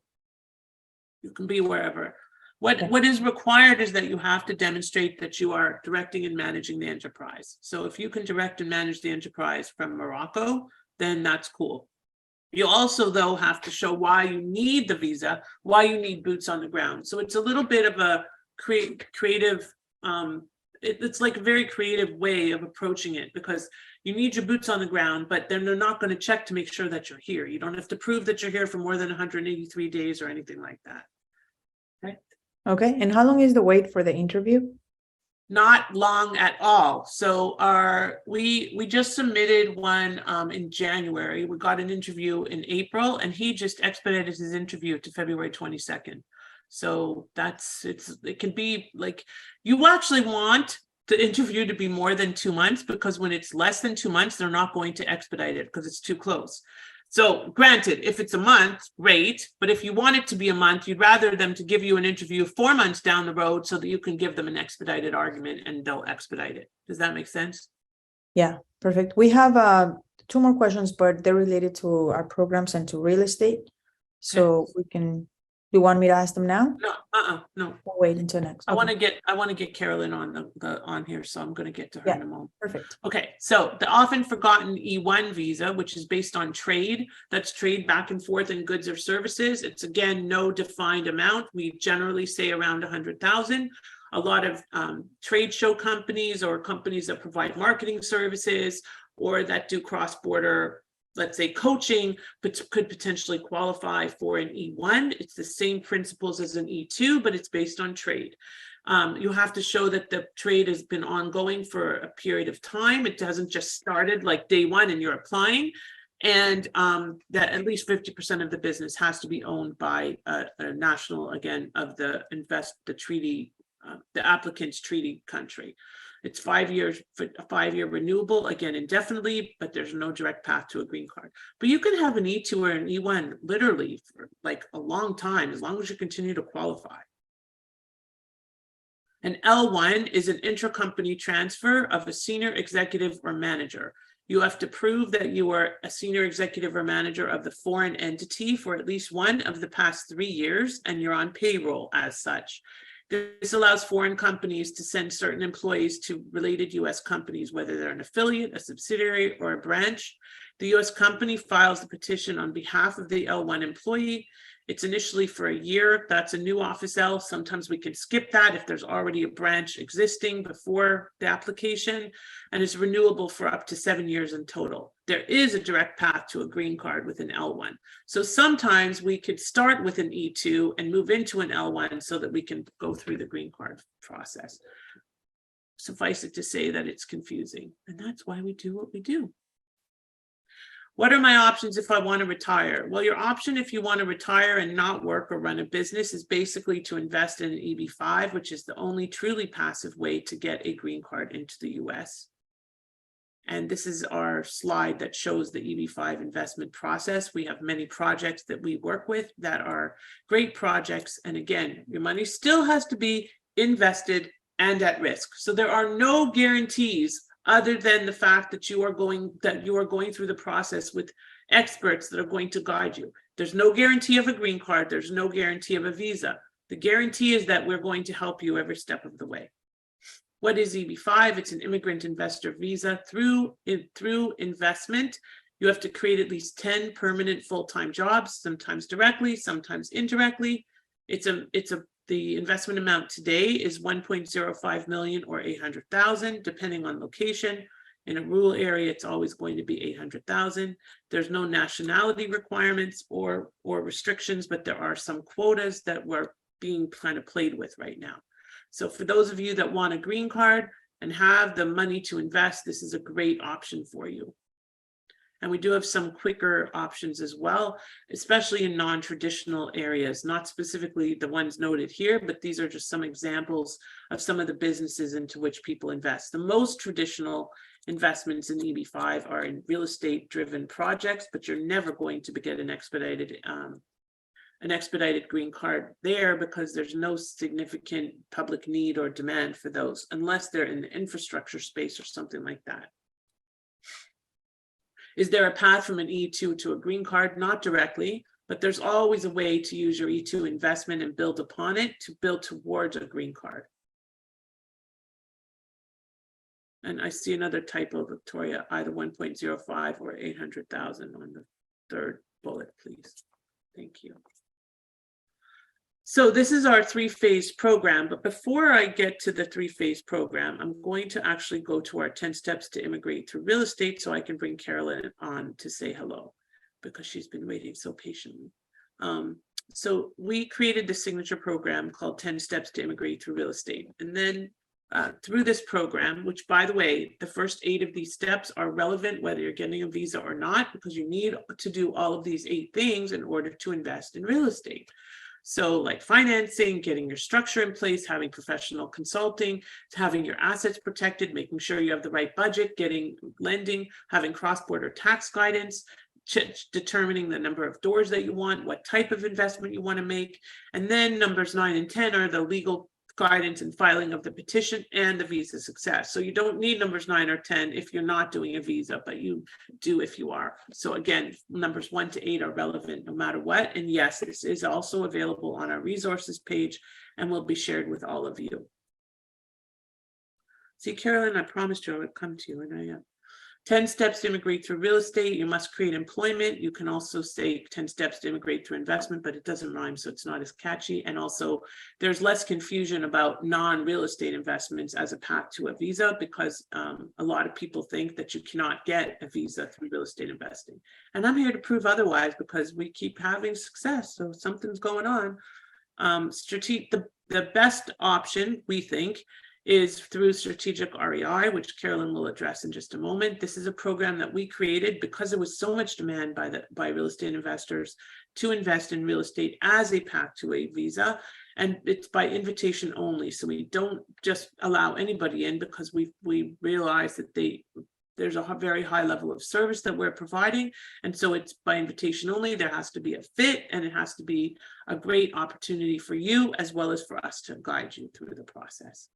You can be wherever. What is required is that you have to demonstrate that you are directing and managing the enterprise. So if you can direct and manage the enterprise from Morocco, then that's cool. You also, though, have to show why you need the visa, why you need boots on the ground. So it's a little bit of a creative, it's like a very creative way of approaching it, because you need your boots on the ground, but then they're not going to check to make sure that you're here. You don't have to prove that you're here for more than 183 days or anything like that. Okay. Okay. And how long is the wait for the interview? Not long at all. So we just submitted one in January. We got an interview in April, and he just expedited his interview to February 22nd. So it can be like, you actually want the interview to be more than 2 months, because when it's less than 2 months, they're not going to expedite it because it's too close. So granted, if it's a month, great. But if you want it to be a month, you'd rather them to give you an interview 4 months down the road so that you can give them an expedited argument and they'll expedite it. Does that make sense? Yeah, perfect. We have 2 more questions, but they're related to our programs and to real estate. So you want me to ask them now? No. We'll wait until next. I want to get Carolyn on here, so I'm going to get to her in a moment. Perfect. Okay, so the often forgotten E1 visa, which is based on trade, that's trade back and forth in goods or services. It's again no defined amount. We generally say around 100,000. A lot of trade show companies or companies that provide marketing services or that do cross-border, let's say, coaching, but could potentially qualify for an E1. It's the same principles as an E2, but it's based on trade. You have to show that the trade has been ongoing for a period of time. It hasn't just started like day one and you're applying. And that at least 50% of the business has to be owned by a national, again, of the treaty, the applicant's treaty country. It's 5 years, a 5-year renewable, again, indefinitely, but there's no direct path to a green card. But you can have an E2 or an E1 literally for like a long time, as long as you continue to qualify. An L1 is an intracompany transfer of a senior executive or manager. You have to prove that you are a senior executive or manager of the foreign entity for at least one of the past 3 years, and you're on payroll as such. This allows foreign companies to send certain employees to related U.S. companies, whether they're an affiliate, a subsidiary, or a branch. The U.S. company files the petition on behalf of the L1 employee. It's initially for a year. That's a new Office L. Sometimes we can skip that if there's already a branch existing before the application, and it's renewable for up to 7 years in total. There is a direct path to a green card with an L1. So sometimes we could start with an E2 and move into an L1 so that we can go through the green card process. Suffice it to say that it's confusing, and that's why we do what we do. What are my options if I want to retire? Well, your option if you want to retire and not work or run a business is basically to invest in an EB-5, which is the only truly passive way to get a green card into the US. And this is our slide that shows the EB-5 investment process. We have many projects that we work with that are great projects. And again, your money still has to be invested and at risk. So there are no guarantees other than the fact that you are going through the process with experts that are going to guide you. There's no guarantee of a green card. There's no guarantee of a visa. The guarantee is that we're going to help you every step of the way. What is EB-5? It's an immigrant investor visa. Through investment, you have to create at least 10 permanent full-time jobs, sometimes directly, sometimes indirectly. The investment amount today is 1.05 million or 800,000, depending on location. In a rural area, it's always going to be 800,000. There's no nationality requirements or restrictions, but there are some quotas that we're being kind of played with right now. So for those of you that want a green card and have the money to invest, this is a great option for you. And we do have some quicker options as well, especially in non-traditional areas, not specifically the ones noted here, but these are just some examples of some of the businesses into which people invest. The most traditional investments in EB-5 are in real estate driven projects, but you're never going to get an expedited green card there because there's no significant public need or demand for those unless they're in the infrastructure space or something like that. Is there a path from an E2 to a green card? Not directly, but there's always a way to use your E2 investment and build upon it to build towards a green card. And I see another typo, Victoria, either 1.05 or 800,000 on the third bullet, please. Thank you. So this is our 3-phase program, but before I get to the 3-phase program, I'm going to actually go to our 10 steps to immigrate through real estate so I can bring Carolyn on to say hello because she's been waiting so patiently. So we created the signature program called 10 steps to immigrate through real estate. And then through this program, which by the way, the first 8 of these steps are relevant whether you're getting a visa or not, because you need to do all of these 8 things in order to invest in real estate. So like financing, getting your structure in place, having professional consulting, having your assets protected, making sure you have the right budget, getting lending, having cross-border tax guidance, determining the number of doors that you want, what type of investment you want to make. And then numbers 9 and 10 are the legal guidance and filing of the petition and the visa success. So you don't need numbers 9 or 10 if you're not doing a visa, but you do if you are. So again, numbers 1 to 8 are relevant no matter what. And yes, this is also available on our resources page and will be shared with all of you. See, Carolyn, I promised you I would come to you, and I am. 10 steps to immigrate through real estate. You must create employment. You can also say 10 steps to immigrate through investment, but it doesn't rhyme, so it's not as catchy. And also there's less confusion about non-real estate investments as a path to a visa because a lot of people think that you cannot get a visa through real estate investing. And I'm here to prove otherwise because we keep having success. So something's going on. The best option, we think, is through strategic REI, which Carolyn will address in just a moment. This is a program that we created because there was so much demand by real estate investors to invest in real estate as a path to a visa. And it's by invitation only. So we don't just allow anybody in because we realize that there's a very high level of service that we're providing. And so it's by invitation only. There has to be a fit, and it has to be a great opportunity for you as well as for us to guide you through the process.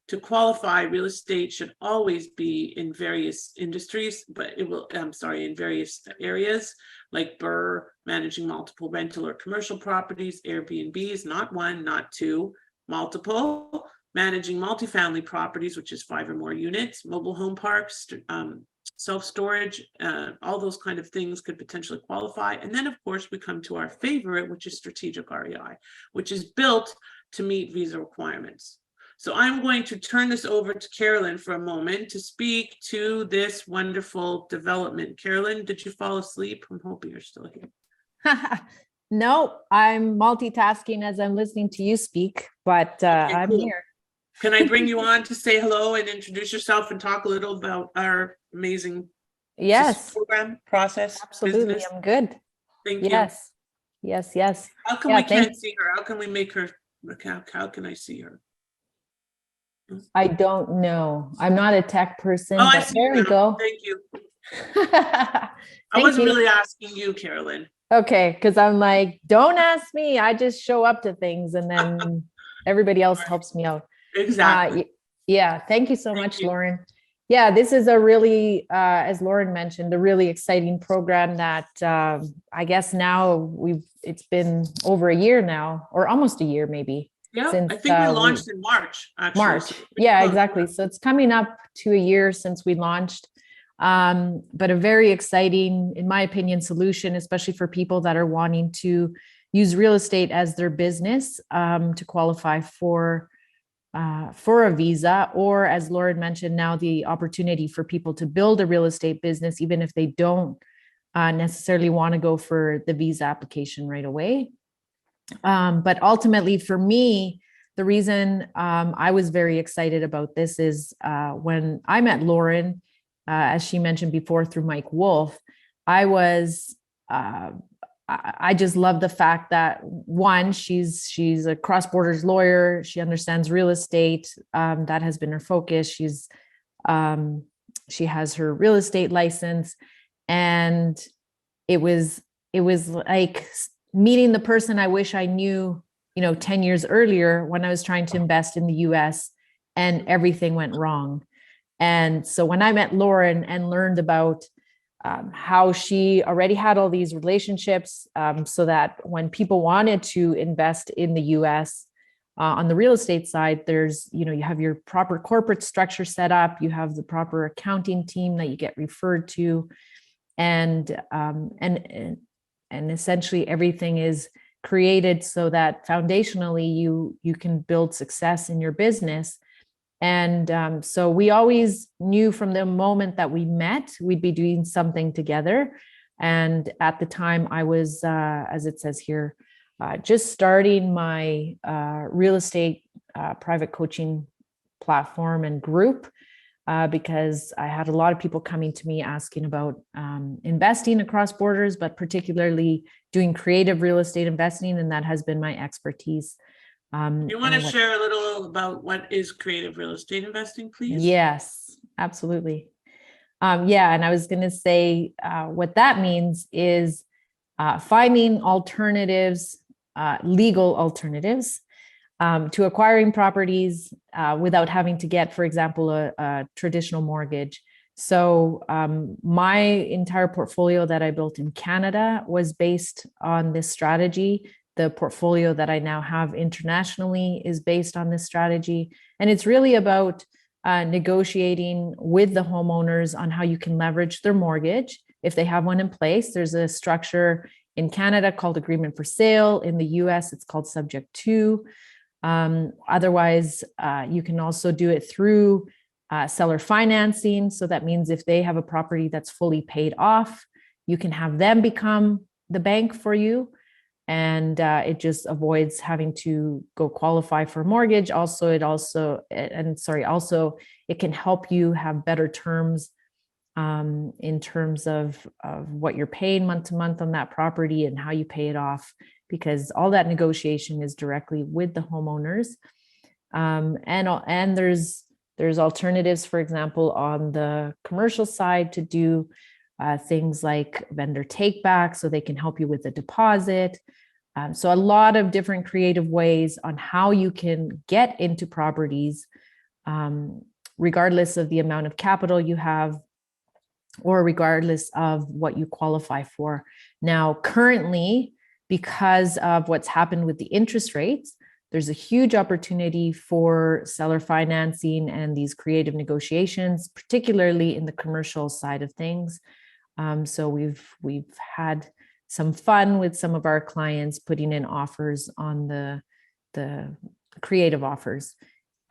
To qualify, real estate should always be in various industries, but in various areas like BRRRR, managing multiple rental or commercial properties, Airbnbs, not one, not two, multiple, managing multifamily properties, which is 5 or more units, mobile home parks, self-storage, all those kind of things could potentially qualify. And then, of course, we come to our favorite, which is strategic REI, which is built to meet visa requirements. So I'm going to turn this over to Carolyn for a moment to speak to this wonderful development. Carolyn, did you fall asleep? I'm hoping you're still here. No, I'm multitasking as I'm listening to you speak, but Okay, I'm cool. here. Can I bring you on to say hello and introduce yourself and talk a little about our amazing Yes, program process? absolutely. Business? I'm good. Thank you. Yes. How come Yeah, we can't see her? How can we make her? How can I see her? I don't know. I'm not a tech person, Oh, I but see there you we now. go. Thank you. Thank I wasn't you. really asking you, Carolyn. Okay, because I'm like, don't ask me. I just show up to things and then everybody else helps me out. Exactly. Yeah, thank you so Thank much, you. Lauren. Yeah, this is a really, as Lauren mentioned, a really exciting program that I guess now it's been over a year now, or almost a year maybe. Yeah, Since I think we launched in March, actually. March. So pretty Yeah, close. exactly. So it's coming up to a year since we launched. But a very exciting, in my opinion, solution, especially for people that are wanting to use real estate as their business to qualify for a visa, or as Lauren mentioned, now the opportunity for people to build a real estate business, even if they don't necessarily want to go for the visa application right away. But ultimately, for me, the reason I was very excited about this is when I met Lauren, as she mentioned before, through Mike Wolf, I just love the fact that one, she's a cross borders lawyer. She understands real estate. That has been her focus. She has her real estate license, and it was like meeting the person I wish I knew, 10 years earlier when I was trying to invest in the US and everything went wrong. And so when I met Lauren and learned about how she already had all these relationships, so that when people wanted to invest in the US on the real estate side, there's, you have your proper corporate structure set up, you have the proper accounting team that you get referred to, and essentially everything is created so that foundationally you can build success in your business. And so we always knew from the moment that we met, we'd be doing something together. And at the time I was, as it says here, just starting my real estate private coaching platform and group, because I had a lot of people coming to me asking about investing across borders, but particularly doing creative real estate investing. And that has been my expertise. You want to share a little about what is creative real estate investing, please? Yes, absolutely. Yeah, and I was going to say what that means is finding alternatives, legal alternatives to acquiring properties without having to get, for example, a traditional mortgage. So my entire portfolio that I built in Canada was based on this strategy. The portfolio that I now have internationally is based on this strategy. And it's really about negotiating with the homeowners on how you can leverage their mortgage. If they have one in place, there's a structure in Canada called agreement for sale. In the US, it's called subject to. Otherwise, you can also do it through seller financing. So that means if they have a property that's fully paid off, you can have them become the bank for you. And it just avoids having to go qualify for a mortgage. Also, it can help you have better terms in terms of what you're paying month to month on that property and how you pay it off, because all that negotiation is directly with the homeowners. And there's There's alternatives, for example, on the commercial side to do things like vendor take back, so they can help you with the deposit. So a lot of different creative ways on how you can get into properties, regardless of the amount of capital you have, or regardless of what you qualify for. Now, currently, because of what's happened with the interest rates, there's a huge opportunity for seller financing and these creative negotiations, particularly in the commercial side of things. So we've had some fun with some of our clients putting in offers on the creative offers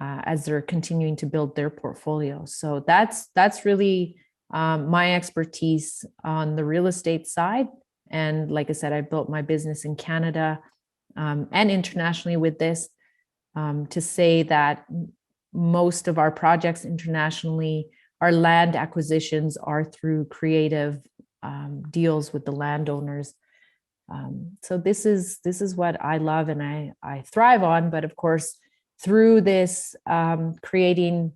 as they're continuing to build their portfolio. So that's really my expertise on the real estate side. And like I said, I built my business in Canada and internationally with this, to say that most of our projects internationally, our land acquisitions are through creative deals with the landowners. So this is what I love and I thrive on. But of course, through this creating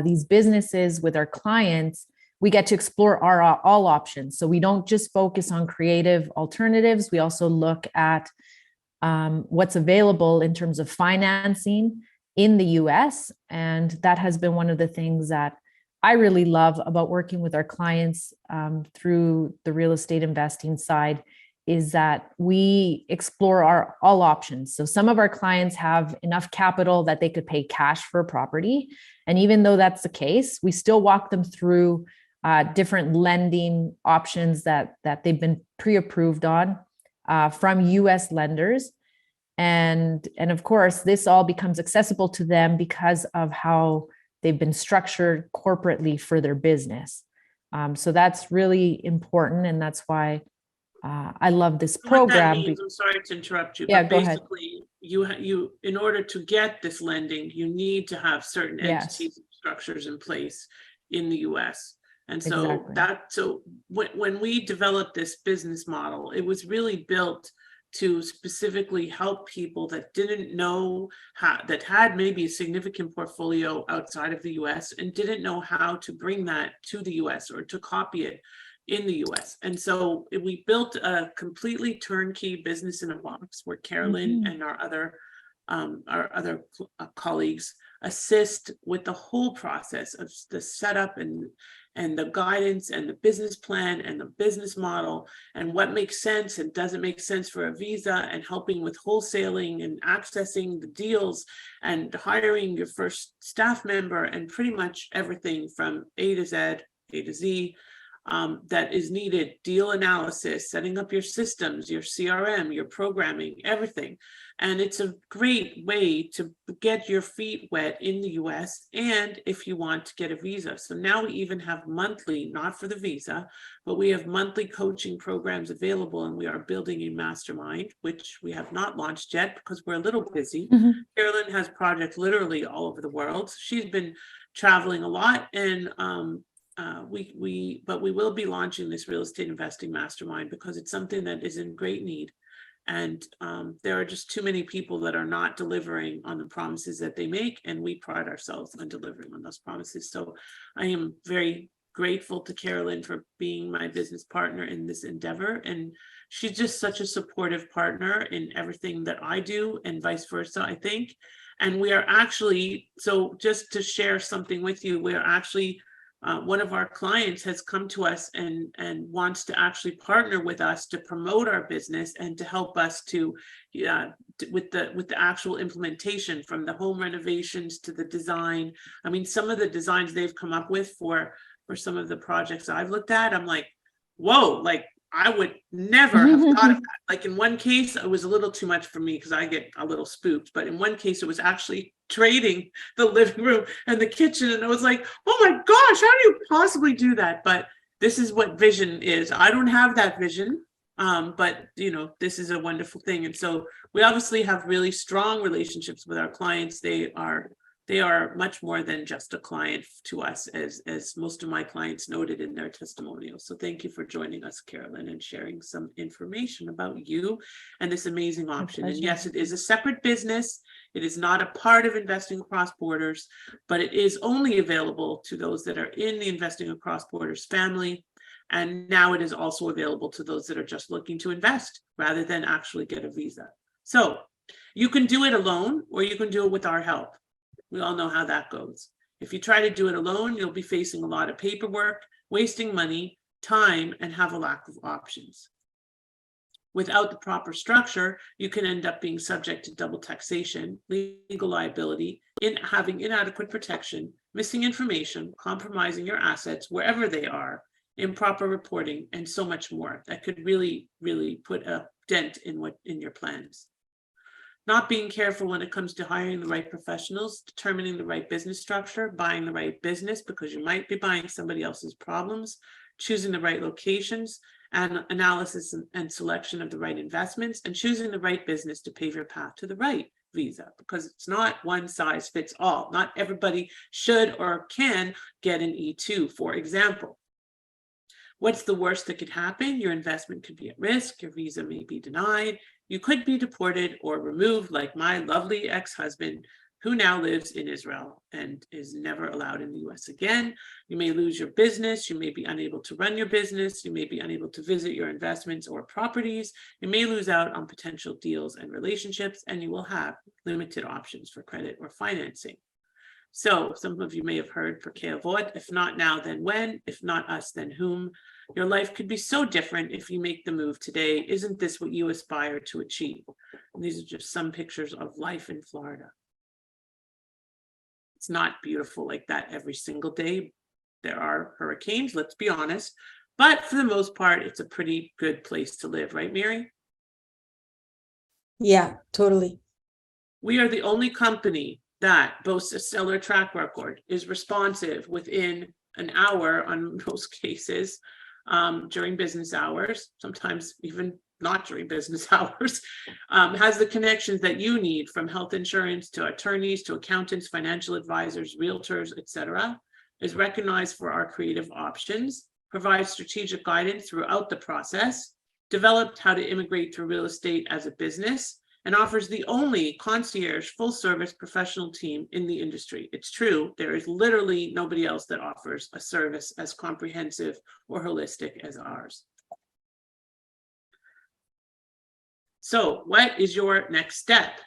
these businesses with our clients, we get to explore all options. So we don't just focus on creative alternatives. We also look at what's available in terms of financing in the US. And that has been one of the things that I really love about working with our clients through the real estate investing side, is that we explore all options. So some of our clients have enough capital that they could pay cash for a property. And even though that's the case, we still walk them through different lending options that they've been pre-approved on from US lenders. And of course, this all becomes accessible to them because of how they've been structured corporately for their business. So that's really important. And that's why I love this program. What that means, I'm sorry to interrupt you, Yeah, but go ahead. basically you in order to get this lending, you need to have certain Yes. entities and structures in place in the US. And so Exactly. when we developed this business model, it was really built to specifically help people that didn't know how, that had maybe a significant portfolio outside of the US and didn't know how to bring that to the US or to copy it in the US. And so we built a completely turnkey business in a box where Carolyn Mhm. and our other colleagues assist with the whole process of the setup and the guidance and the business plan and the business model and what makes sense and doesn't make sense for a visa, and helping with wholesaling and accessing the deals and hiring your first staff member and pretty much everything from A to Z that is needed, deal analysis, setting up your systems, your CRM, your programming, everything. And it's a great way to get your feet wet in the US, and if you want to get a visa. So now we even have monthly, not for the visa, but we have monthly coaching programs available, and we are building a mastermind, which we have not launched yet because we're a little busy. Mhm. Carolyn has projects literally all over the world. She's been traveling a lot, and but we will be launching this real estate investing mastermind because it's something that is in great need. And there are just too many people that are not delivering on the promises that they make, and we pride ourselves on delivering on those promises. So I am very grateful to Carolyn for being my business partner in this endeavor. And she's just such a supportive partner in everything that I do, and vice versa, I think. And we are actually, so just to share something with you, we are actually one of our clients has come to us and wants to actually partner with us to promote our business and to help us to with the actual implementation, from the home renovations to the design. I mean, some of the designs they've come up with for some of the projects I've looked at, I'm like, whoa, like I would never have thought of that. Like in one case, it was a little too much for me because I get a little spooked. But in one case, it was actually trading the living room and the kitchen. And I was like, oh my gosh, how do you possibly do that? But this is what vision is. I don't have that vision. But you know, this is a wonderful thing. And so we obviously have really strong relationships with our clients. They are much more than just a client to us, as most of my clients noted in their testimonials. So thank you for joining us, Carolyn, and sharing some information about you and this amazing option. And yes, it is a separate business. It is not a part of investing across borders, but it is only available to those that are in the investing across borders family. And now it is also available to those that are just looking to invest rather than actually get a visa. So you can do it alone, or you can do it with our help. We all know how that goes. If you try to do it alone, you'll be facing a lot of paperwork, wasting money, time, and have a lack of options. Without the proper structure, you can end up being subject to double taxation, legal liability, having inadequate protection, missing information, compromising your assets wherever they are, improper reporting, and so much more that could really, really put a dent in your plans. Not being careful when it comes to hiring the right professionals, determining the right business structure, buying the right business because you might be buying somebody else's problems, choosing the right locations, and analysis and selection of the right investments, and choosing the right business to pave your path to the right visa, because it's not one size fits all. Not everybody should or can get an E2, for example. What's the worst that could happen? Your investment could be at risk, your visa may be denied, you could be deported or removed, like my lovely ex-husband, who now lives in Israel and is never allowed in the US again. You may lose your business, you may be unable to run your business, you may be unable to visit your investments or properties, you may lose out on potential deals and relationships, and you will have limited options for credit or financing. So some of you may have heard for Keavod, if not now, then when? If not us, then whom? Your life could be so different if you make the move today. Isn't this what you aspire to achieve? And these are just some pictures of life in Florida. It's not beautiful like that every single day. There are hurricanes, let's be honest. But for the most part, it's a pretty good place to live, right, Mary? Yeah, totally. We are the only company that boasts a stellar track record, is responsive within an hour on most cases, during business hours, sometimes even not during business hours, has the connections that you need, from health insurance to attorneys to accountants, financial advisors, realtors, etc., is recognized for our creative options, provides strategic guidance throughout the process, developed how to immigrate through real estate as a business, and offers the only concierge full-service professional team in the industry. It's true, there is literally nobody else that offers a service as comprehensive or holistic as ours. So what is your next step?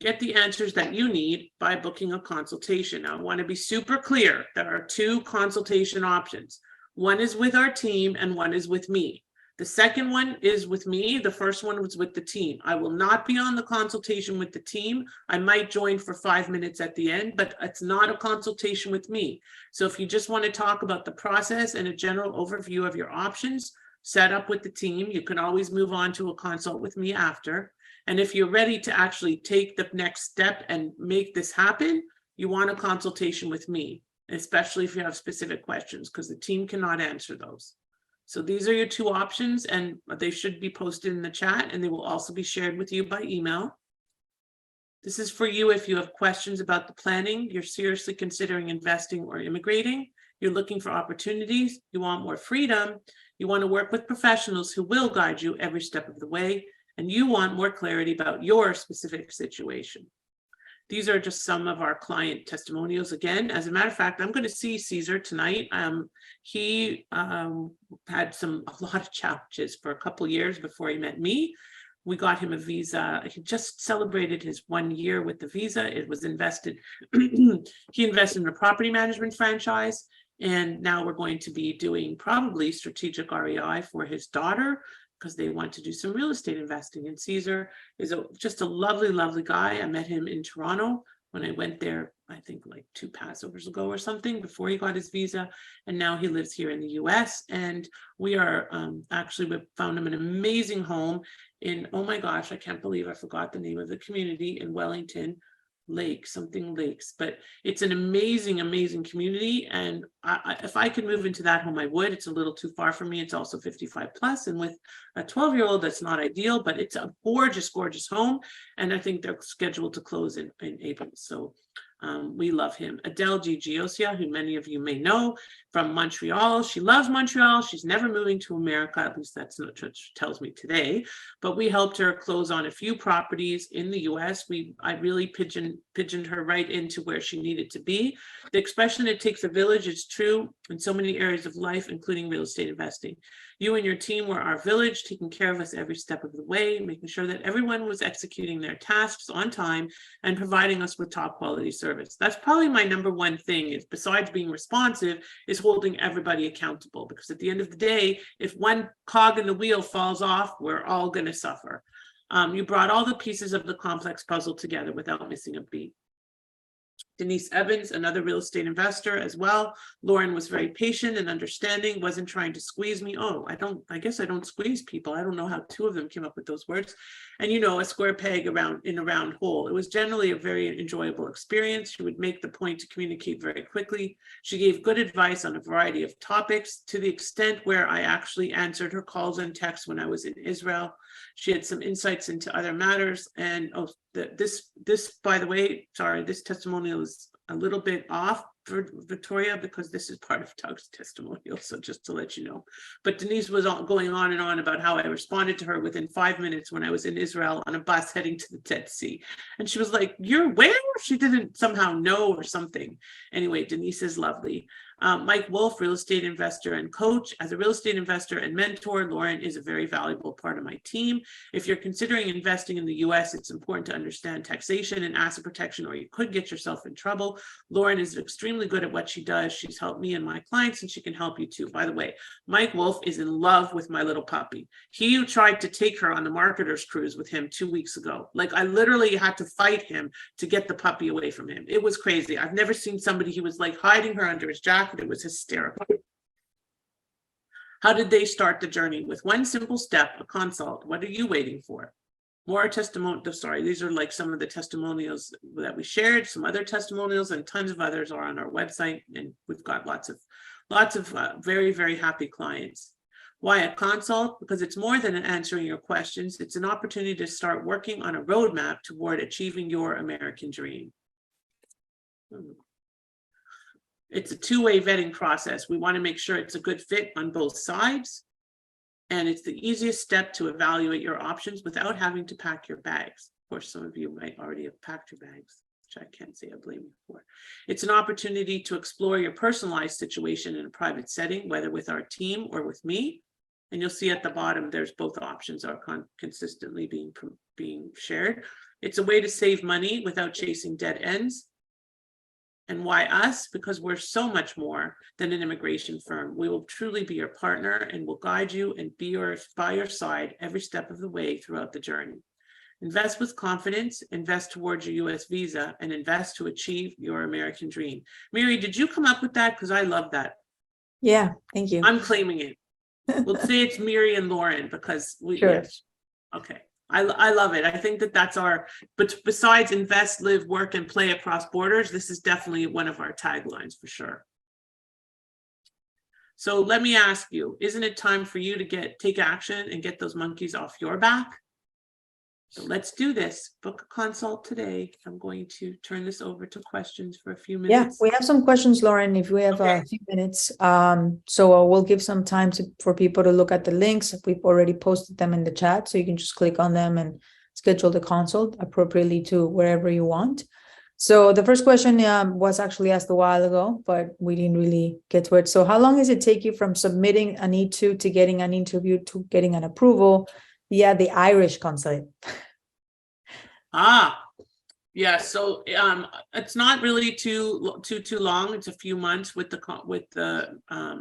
Get the answers that you need by booking a consultation. Now, I want to be super clear. There are two consultation options. One is with our team and one is with me. The second one is with me. The first one was with the team. I will not be on the consultation with the team. I might join for 5 minutes at the end, but it's not a consultation with me. So if you just want to talk about the process and a general overview of your options, set up with the team. You can always move on to a consult with me after. And if you're ready to actually take the next step and make this happen, you want a consultation with me, especially if you have specific questions, because the team cannot answer those. So these are your two options, and they should be posted in the chat, and they will also be shared with you by email. This is for you if you have questions about the planning, you're seriously considering investing or immigrating, you're looking for opportunities, you want more freedom, you want to work with professionals who will guide you every step of the way, and you want more clarity about your specific situation. These are just some of our client testimonials. Again, as a matter of fact, I'm going to see Caesar tonight. He had a lot of challenges for a couple of years before he met me. We got him a visa. He just celebrated his 1 year with the visa. It was invested. He invested in a property management franchise. And now we're going to be doing probably strategic REI for his daughter, because they want to do some real estate investing. And Caesar is just a lovely, lovely guy. I met him in Toronto when I went there, I think like 2 Passovers ago or something, before he got his visa. And now he lives here in the US. And we are we found him an amazing home in, oh my gosh, I can't believe I forgot the name of the community in Wellington. Lakes, but it's an amazing, amazing community. And if I could move into that home, I would. It's a little too far for me. It's also 55 plus. And with a 12-year-old, that's not ideal, but it's a gorgeous, gorgeous home. And I think they're scheduled to close in April. So We love him. Adele G. Giosia, who many of you may know from Montreal. She loves Montreal. She's never moving to America. At least that's not what she tells me today. But we helped her close on a few properties in the US. I really pigeoned her right into where she needed to be. The expression, it takes a village, is true in so many areas of life, including real estate investing. You and your team were our village, taking care of us every step of the way, making sure that everyone was executing their tasks on time and providing us with top quality service. That's probably my number one thing, is besides being responsive, is holding everybody accountable. Because at the end of the day, if one cog in the wheel falls off, we're all going to suffer. You brought all the pieces of the complex puzzle together without missing a beat. Denise Evans, another real estate investor as well. Lauren was very patient and understanding, wasn't trying to squeeze me. Oh, I guess I don't squeeze people. I don't know how two of them came up with those words. And a square peg in a round hole. It was generally a very enjoyable experience. She would make the point to communicate very quickly. She gave good advice on a variety of topics, to the extent where I actually answered her calls and texts when I was in Israel. She had some insights into other matters. And this, by the way, sorry, this testimonial is a little bit off for Victoria, because this is part of Doug's testimonial. So just to let you know. But Denise was going on and on about how I responded to her within 5 minutes when I was in Israel on a bus heading to the Dead Sea. And she was like, "You're where?" She didn't somehow know or something. Anyway, Denise is lovely. Mike Wolf, real estate investor and coach. As a real estate investor and mentor, Lauren is a very valuable part of my team. If you're considering investing in the US, it's important to understand taxation and asset protection, or you could get yourself in trouble. Lauren is extremely good at what she does. She's helped me and my clients, and she can help you too. By the way, Mike Wolf is in love with my little puppy. He tried to take her on the marketer's cruise with him 2 weeks ago. Like, I literally had to fight him to get the puppy away from him. It was crazy. I've never seen somebody, he was like hiding her under his jacket. It was hysterical. How did they start the journey? With one simple step, a consult. What are you waiting for? More testimonials. Sorry, these are like some of the testimonials that we shared. Some other testimonials and tons of others are on our website, and we've got lots of very, very happy clients. Why a consult? Because it's more than answering your questions. It's an opportunity to start working on a roadmap toward achieving your American dream. It's a two-way vetting process. We want to make sure it's a good fit on both sides. And it's the easiest step to evaluate your options without having to pack your bags. Of course, some of you might already have packed your bags, which I can't say I blame you for. It's an opportunity to explore your personalized situation in a private setting, whether with our team or with me. And you'll see at the bottom, there's both options are consistently being shared. It's a way to save money without chasing dead ends. And why us? Because we're so much more than an immigration firm. We will truly be your partner and will guide you and be by your side every step of the way throughout the journey. Invest with confidence, invest towards your US visa, and invest to achieve your American dream. Mary, did you come up with that? Because I love that. Yeah, thank you. I'm claiming it. We'll say it's Mary and Lauren, because we, Sure. yes. Okay. I love it. I think that's but besides invest, live, work, and play across borders, this is definitely one of our taglines for sure. So let me ask you, isn't it time for you to take action and get those monkeys off your back? So let's do this. Book a consult today. I'm going to turn this over to questions for a few minutes. Yeah, we have some questions, Lauren, if we have a few minutes. So we'll give some time for people to look at the links. We've already posted them in the chat, so you can just click on them and schedule the consult appropriately to wherever you want. So the first question was actually asked a while ago, but we didn't really get to it. So how long does it take you from submitting an E2 to getting an interview to getting an approval via the Irish consulate? Yeah, so it's not really too long. It's a few months with the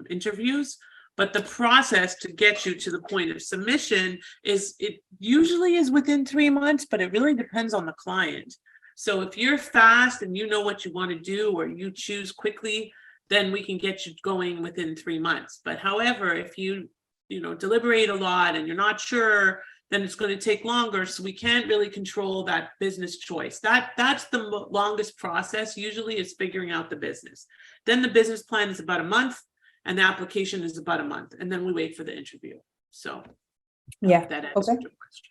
interviews, but the process to get you to the point of submission it usually is within 3 months, but it really depends on the client. So if you're fast and you know what you want to do, or you choose quickly, then we can get you going within 3 months. But however, if you deliberate a lot and you're not sure, then it's going to take longer. So we can't really control that business choice. That's the longest process usually, is figuring out the business. Then the business plan is about a month, and the application is about a month, and then we wait for the interview. So yeah, that answers your question.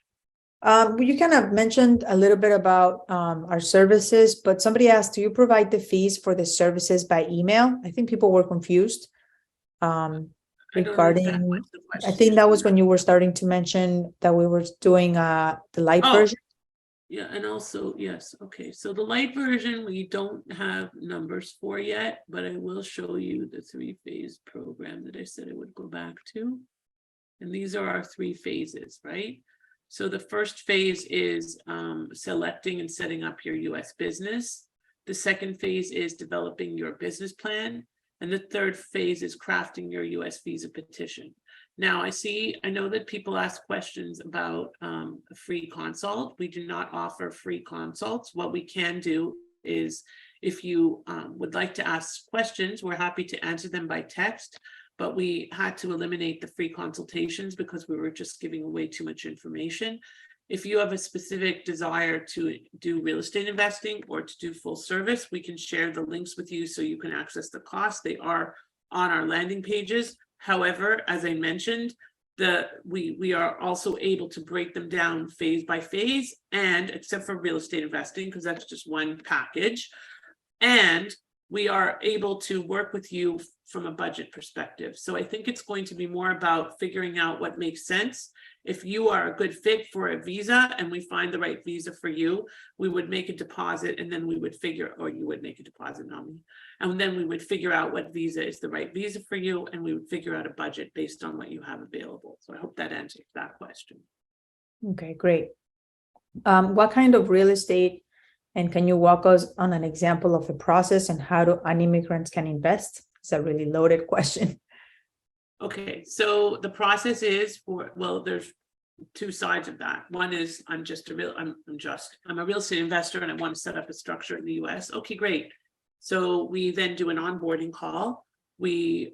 You kind of mentioned a little bit about our services, but somebody asked, do you provide the fees for the services by email? I think people were confused I don't understand regarding, what's the I question. think that was when you were starting to mention that we were doing the light Oh. version. Yeah, and also, yes, okay, so the light version, we don't have numbers for yet, but I will show you the 3-phase program that I said I would go back to. And these are our 3 phases, right? So the first phase is selecting and setting up your US business. The second phase is developing your business plan. And the third phase is crafting your US visa petition. Now I know that people ask questions about a free consult. We do not offer free consults. What we can do is if you would like to ask questions, we're happy to answer them by text, but we had to eliminate the free consultations because we were just giving away too much information. If you have a specific desire to do real estate investing or to do full service, we can share the links with you so you can access the costs. They are on our landing pages. However, as I mentioned, we are also able to break them down phase by phase, and except for real estate investing, because that's just one package. And we are able to work with you from a budget perspective. So I think it's going to be more about figuring out what makes sense. If you are a good fit for a visa and we find the right visa for you, we would make a deposit, and then we would figure, or you would make a deposit, not me. And then we would figure out what visa is the right visa for you, and we would figure out a budget based on what you have available. So I hope that answers that question. Okay, great. What kind of real estate, and can you walk us on an example of a process and how an immigrant can invest? It's a really loaded question. Okay, so the process is there's 2 sides of that. One is I'm a real estate investor and I want to set up a structure in the US. Okay, great. So we then do an onboarding call. We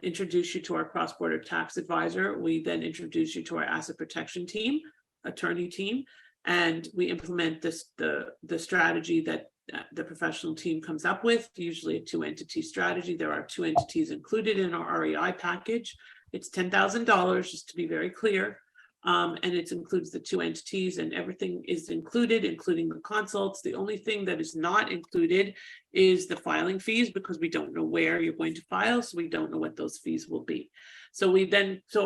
introduce you to our cross-border tax advisor. We then introduce you to our asset protection team, attorney team, and we implement the strategy that the professional team comes up with, usually a 2-entity strategy. There are 2 entities included in our REI package. It's $10,000, just to be very clear. And it includes the 2 entities, and everything is included, including the consults. The only thing that is not included is the filing fees, because we don't know where you're going to file, so we don't know what those fees will be. So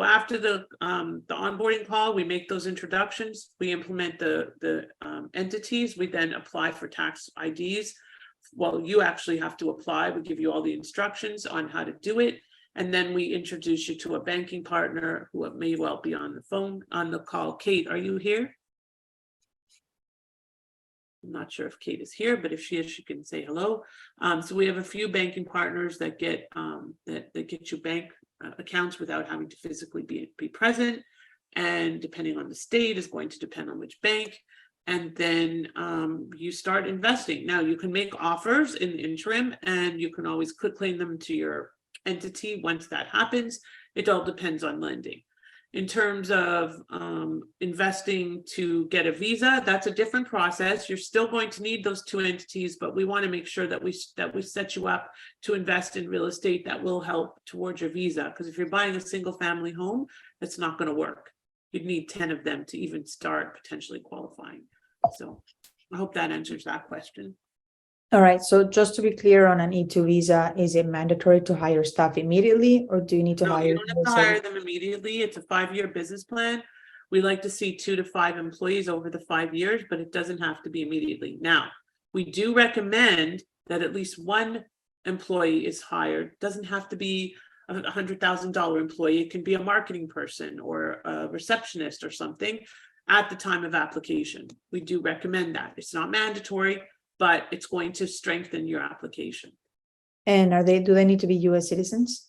after the onboarding call, we make those introductions, we implement the entities, we then apply for tax IDs. Well, you actually have to apply. We give you all the instructions on how to do it. And then we introduce you to a banking partner who may well be on the call. Kate, are you here? I'm not sure if Kate is here, but if she is, she can say hello. So we have a few banking partners that get you bank accounts without having to physically be present. And depending on the state is going to depend on which bank. And then you start investing. Now you can make offers in the interim, and you can always claim them to your entity once that happens. It all depends on lending. In terms of investing to get a visa, that's a different process. You're still going to need those 2 entities, but we want to make sure that we set you up to invest in real estate that will help towards your visa. Because if you're buying a single family home, that's not going to work. You'd need 10 of them to even start potentially qualifying. So I hope that answers that question. All right, so just to be clear on an E2 visa, is it mandatory to hire staff immediately, or do you need to No, hire? you don't have to hire them immediately. It's a 5-year business plan. We like to see 2 to 5 employees over the 5 years, but it doesn't have to be immediately. Now, we do recommend that at least 1 employee is hired. It doesn't have to be a $100,000 employee. It can be a marketing person or a receptionist or something at the time of application. We do recommend that. It's not mandatory, but it's going to strengthen your application. And do they need to be US citizens?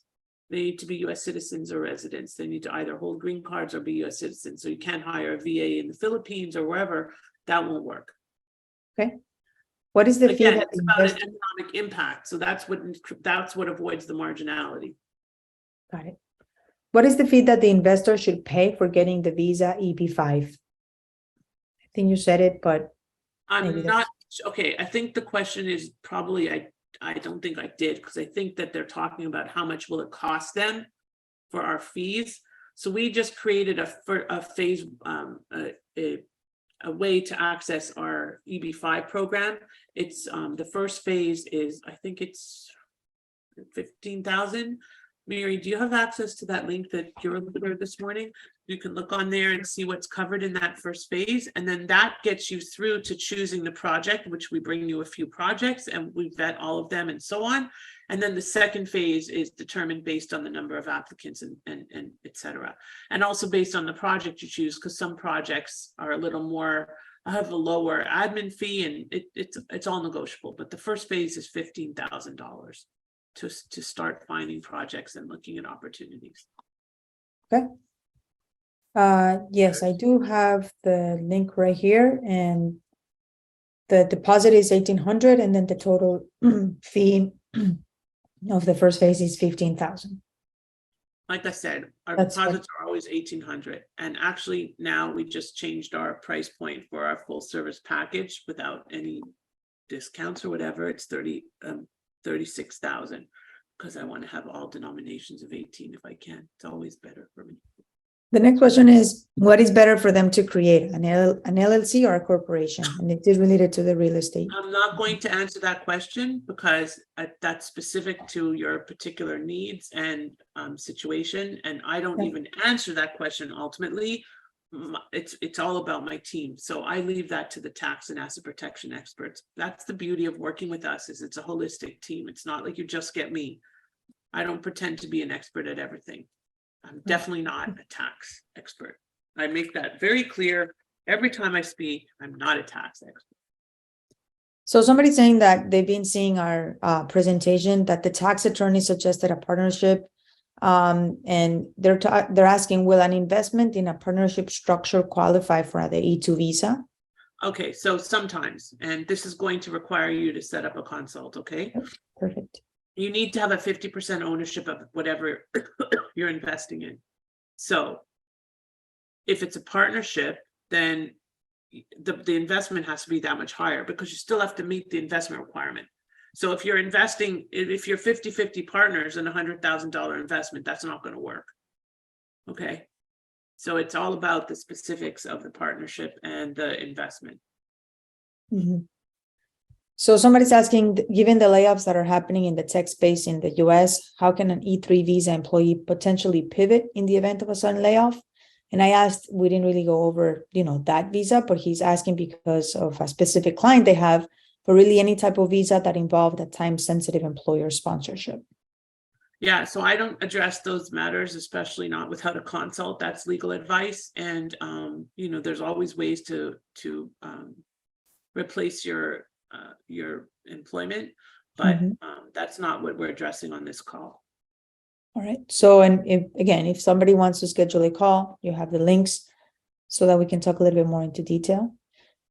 They need to be US citizens or residents. They need to either hold green cards or be US citizens. So you can't hire a VA in the Philippines or wherever. That won't work. Okay. What is the fee? Again, it's about an economic impact. So that's what avoids the marginality. Got it. What is the fee that the investor should pay for getting the visa EP5? I think you said it, but I'm not okay. I think the question is probably I don't think I did, because I think that they're talking about how much will it cost them for our fees. So we just created a phase a way to access our EB5 program. It's the first phase is, I think it's 15,000. Mary, do you have access to that link that you're looking at this morning? You can look on there and see what's covered in that first phase. And then that gets you through to choosing the project, which we bring you a few projects and we vet all of them and so on. And then the second phase is determined based on the number of applicants and et cetera. And also based on the project you choose, because some projects are a little more, have a lower admin fee, and it's all negotiable. But the first phase is $15,000 to start finding projects and looking at opportunities. Okay. Yes, I do have the link right here, and the deposit is 1,800, and then the total fee of the first phase is 15,000. Like I said, our That's deposits are always 1,800, and actually now we just changed our price point for our full service package without any discounts or whatever. It's 36,000, because I want to have all denominations of 18 if I can. It's always better for me. The next question is, what is better for them to create, an LLC or a corporation? And it is related to the real estate. I'm not going to answer that question because that's specific to your particular needs and situation. And I don't Okay. even answer that question ultimately. It's all about my team. So I leave that to the tax and asset protection experts. That's the beauty of working with us, is it's a holistic team. It's not like you just get me. I don't pretend to be an expert at everything. I'm definitely not a tax expert. I make that very clear every time I speak. I'm not a tax expert. So somebody's saying that they've been seeing our presentation, that the tax attorney suggested a partnership. And they're asking, will an investment in a partnership structure qualify for the E2 visa? Okay, so sometimes, and this is going to require you to set up a consult, okay? Perfect. You need to have a 50% ownership of whatever you're investing in. So if it's a partnership, then the investment has to be that much higher, because you still have to meet the investment requirement. So if you're investing, if you're 50-50 partners in $100,000 investment, that's not going to work. Okay. So it's all about the specifics of the partnership and the investment. Mm-hmm. So somebody's asking, given the layoffs that are happening in the tech space in the US, how can an E3 visa employee potentially pivot in the event of a sudden layoff? And I asked, we didn't really go over, that visa, but he's asking because of a specific client they have, but really any type of visa that involved a time-sensitive employer sponsorship. Yeah, so I don't address those matters, especially not without a consult. That's legal advice. And, there's always ways to replace your employment, but that's not what we're addressing on this call. All right. So, and if somebody wants to schedule a call, you have the links so that we can talk a little bit more into detail.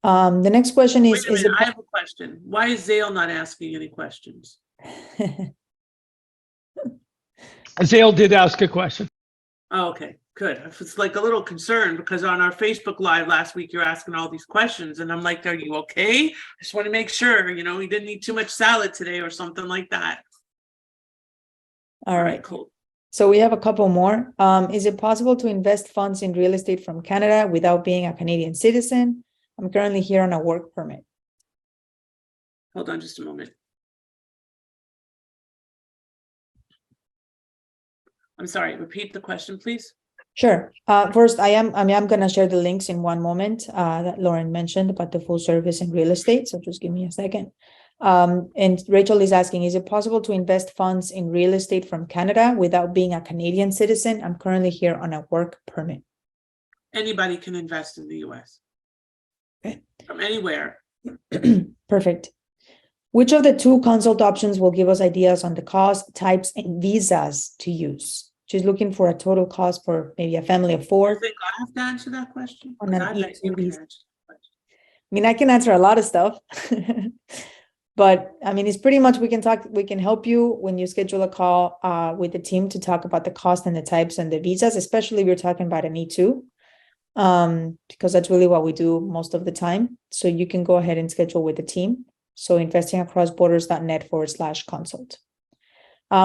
The next question is, I have a question. Why is Zale not asking any questions? Zale did ask a question. Oh, okay, good. It's like a little concerned because on our Facebook Live last week, you're asking all these questions and I'm like, are you okay? I just want to make sure, you didn't eat too much salad today or something like that. All right, cool. So we have a couple more. Is it possible to invest funds in real estate from Canada without being a Canadian citizen? I'm currently here on a work permit. Hold on just a moment. I'm sorry, repeat the question, please. Sure. First, I'm going to share the links in one moment that Lauren mentioned about the full service in real estate. So just give me a second. And Rachel is asking, is it possible to invest funds in real estate from Canada without being a Canadian citizen? I'm currently here on a work permit. Anybody can invest in the US. Okay. From anywhere. Perfect. Which of the two consult options will give us ideas on the cost, types, and visas to use? She's looking for a total cost for maybe a family of four. I think I have to answer that question. On an I bet you can answer that question. I mean, I can answer a lot of stuff, but I mean, it's pretty much, we can help you when you schedule a call with the team to talk about the cost and the types and the visas, especially if you're talking about an E2, because that's really what we do most of the time. So you can go ahead and schedule with the team. So investingacrossborders.net/consult.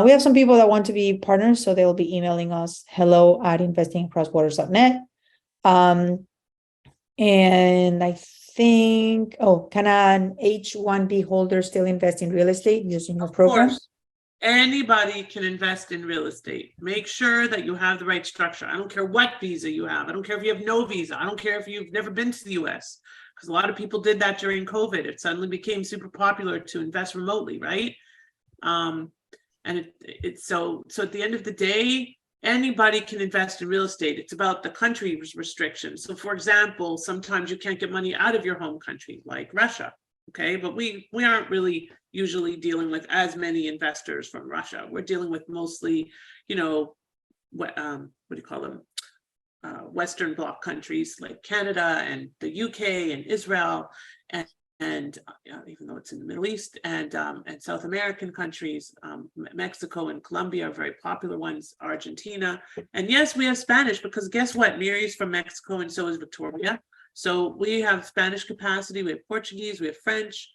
We have some people that want to be partners, so they'll be emailing us hello@investingacrossborders.net. And I think, can an H-1B holder still invest in real estate using your Of program? course, anybody can invest in real estate. Make sure that you have the right structure. I don't care what visa you have. I don't care if you have no visa. I don't care if you've never been to the US, because a lot of people did that during COVID. It suddenly became super popular to invest remotely, right? And it's so at the end of the day, anybody can invest in real estate. It's about the country's restrictions. So for example, sometimes you can't get money out of your home country, like Russia. Okay, but we aren't really usually dealing with as many investors from Russia. We're dealing with mostly, what do you call them? Western Bloc countries like Canada and the UK and Israel, and even though it's in the Middle East, and South American countries, Mexico and Colombia are very popular ones, Argentina. And yes, we have Spanish, because guess what? Miri's from Mexico, and so is Victoria. So we have Spanish capacity, we have Portuguese, we have French,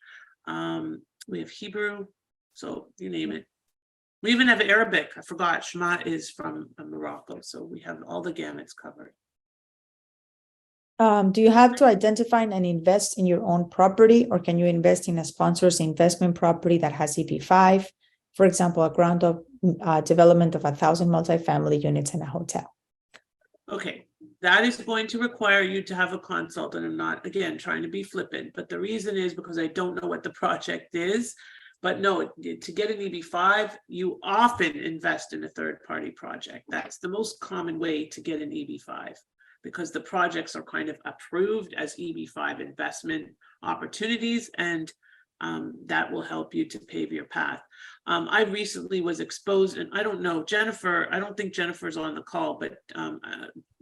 we have Hebrew, so you name it. We even have Arabic. I forgot, Shema is from Morocco, so we have all the gamuts covered. Do you have to identify and invest in your own property, or can you invest in a sponsor's investment property that has EB5? For example, a ground up development of 1,000 multifamily units in a hotel. Okay, that is going to require you to have a consultant. I'm not, again, trying to be flippant, but the reason is because I don't know what the project is. But no, to get an EB5, you often invest in a third-party project. That's the most common way to get an EB5, because the projects are kind of approved as EB5 investment opportunities, and that will help you to pave your path. I recently was exposed, and I don't know, Jennifer, I don't think Jennifer's on the call, but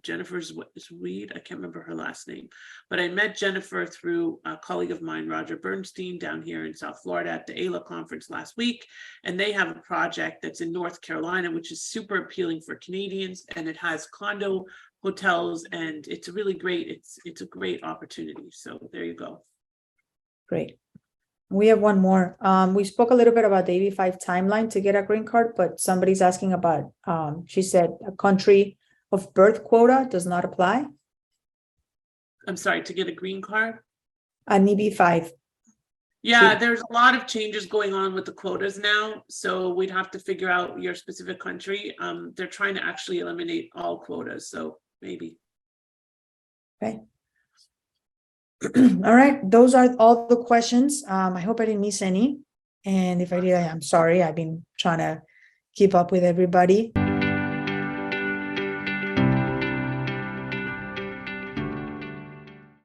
Jennifer's Weed, I can't remember her last name, but I met Jennifer through a colleague of mine, Roger Bernstein, down here in South Florida at the AILA conference last week. And they have a project that's in North Carolina, which is super appealing for Canadians, and it has condo hotels, and it's a really great, it's a great opportunity. So there you go. Great. We have one more. We spoke a little bit about the EB5 timeline to get a green card, but somebody's asking about, she said a country of birth quota does not apply. I'm sorry, to get a green card? An EB5. Yeah, there's a lot of changes going on with the quotas now, so we'd have to figure out your specific country. They're trying to actually eliminate all quotas, so maybe. Okay. All right, those are all the questions. I hope I didn't miss any. And if I did, I'm sorry. I've been trying to keep up with everybody.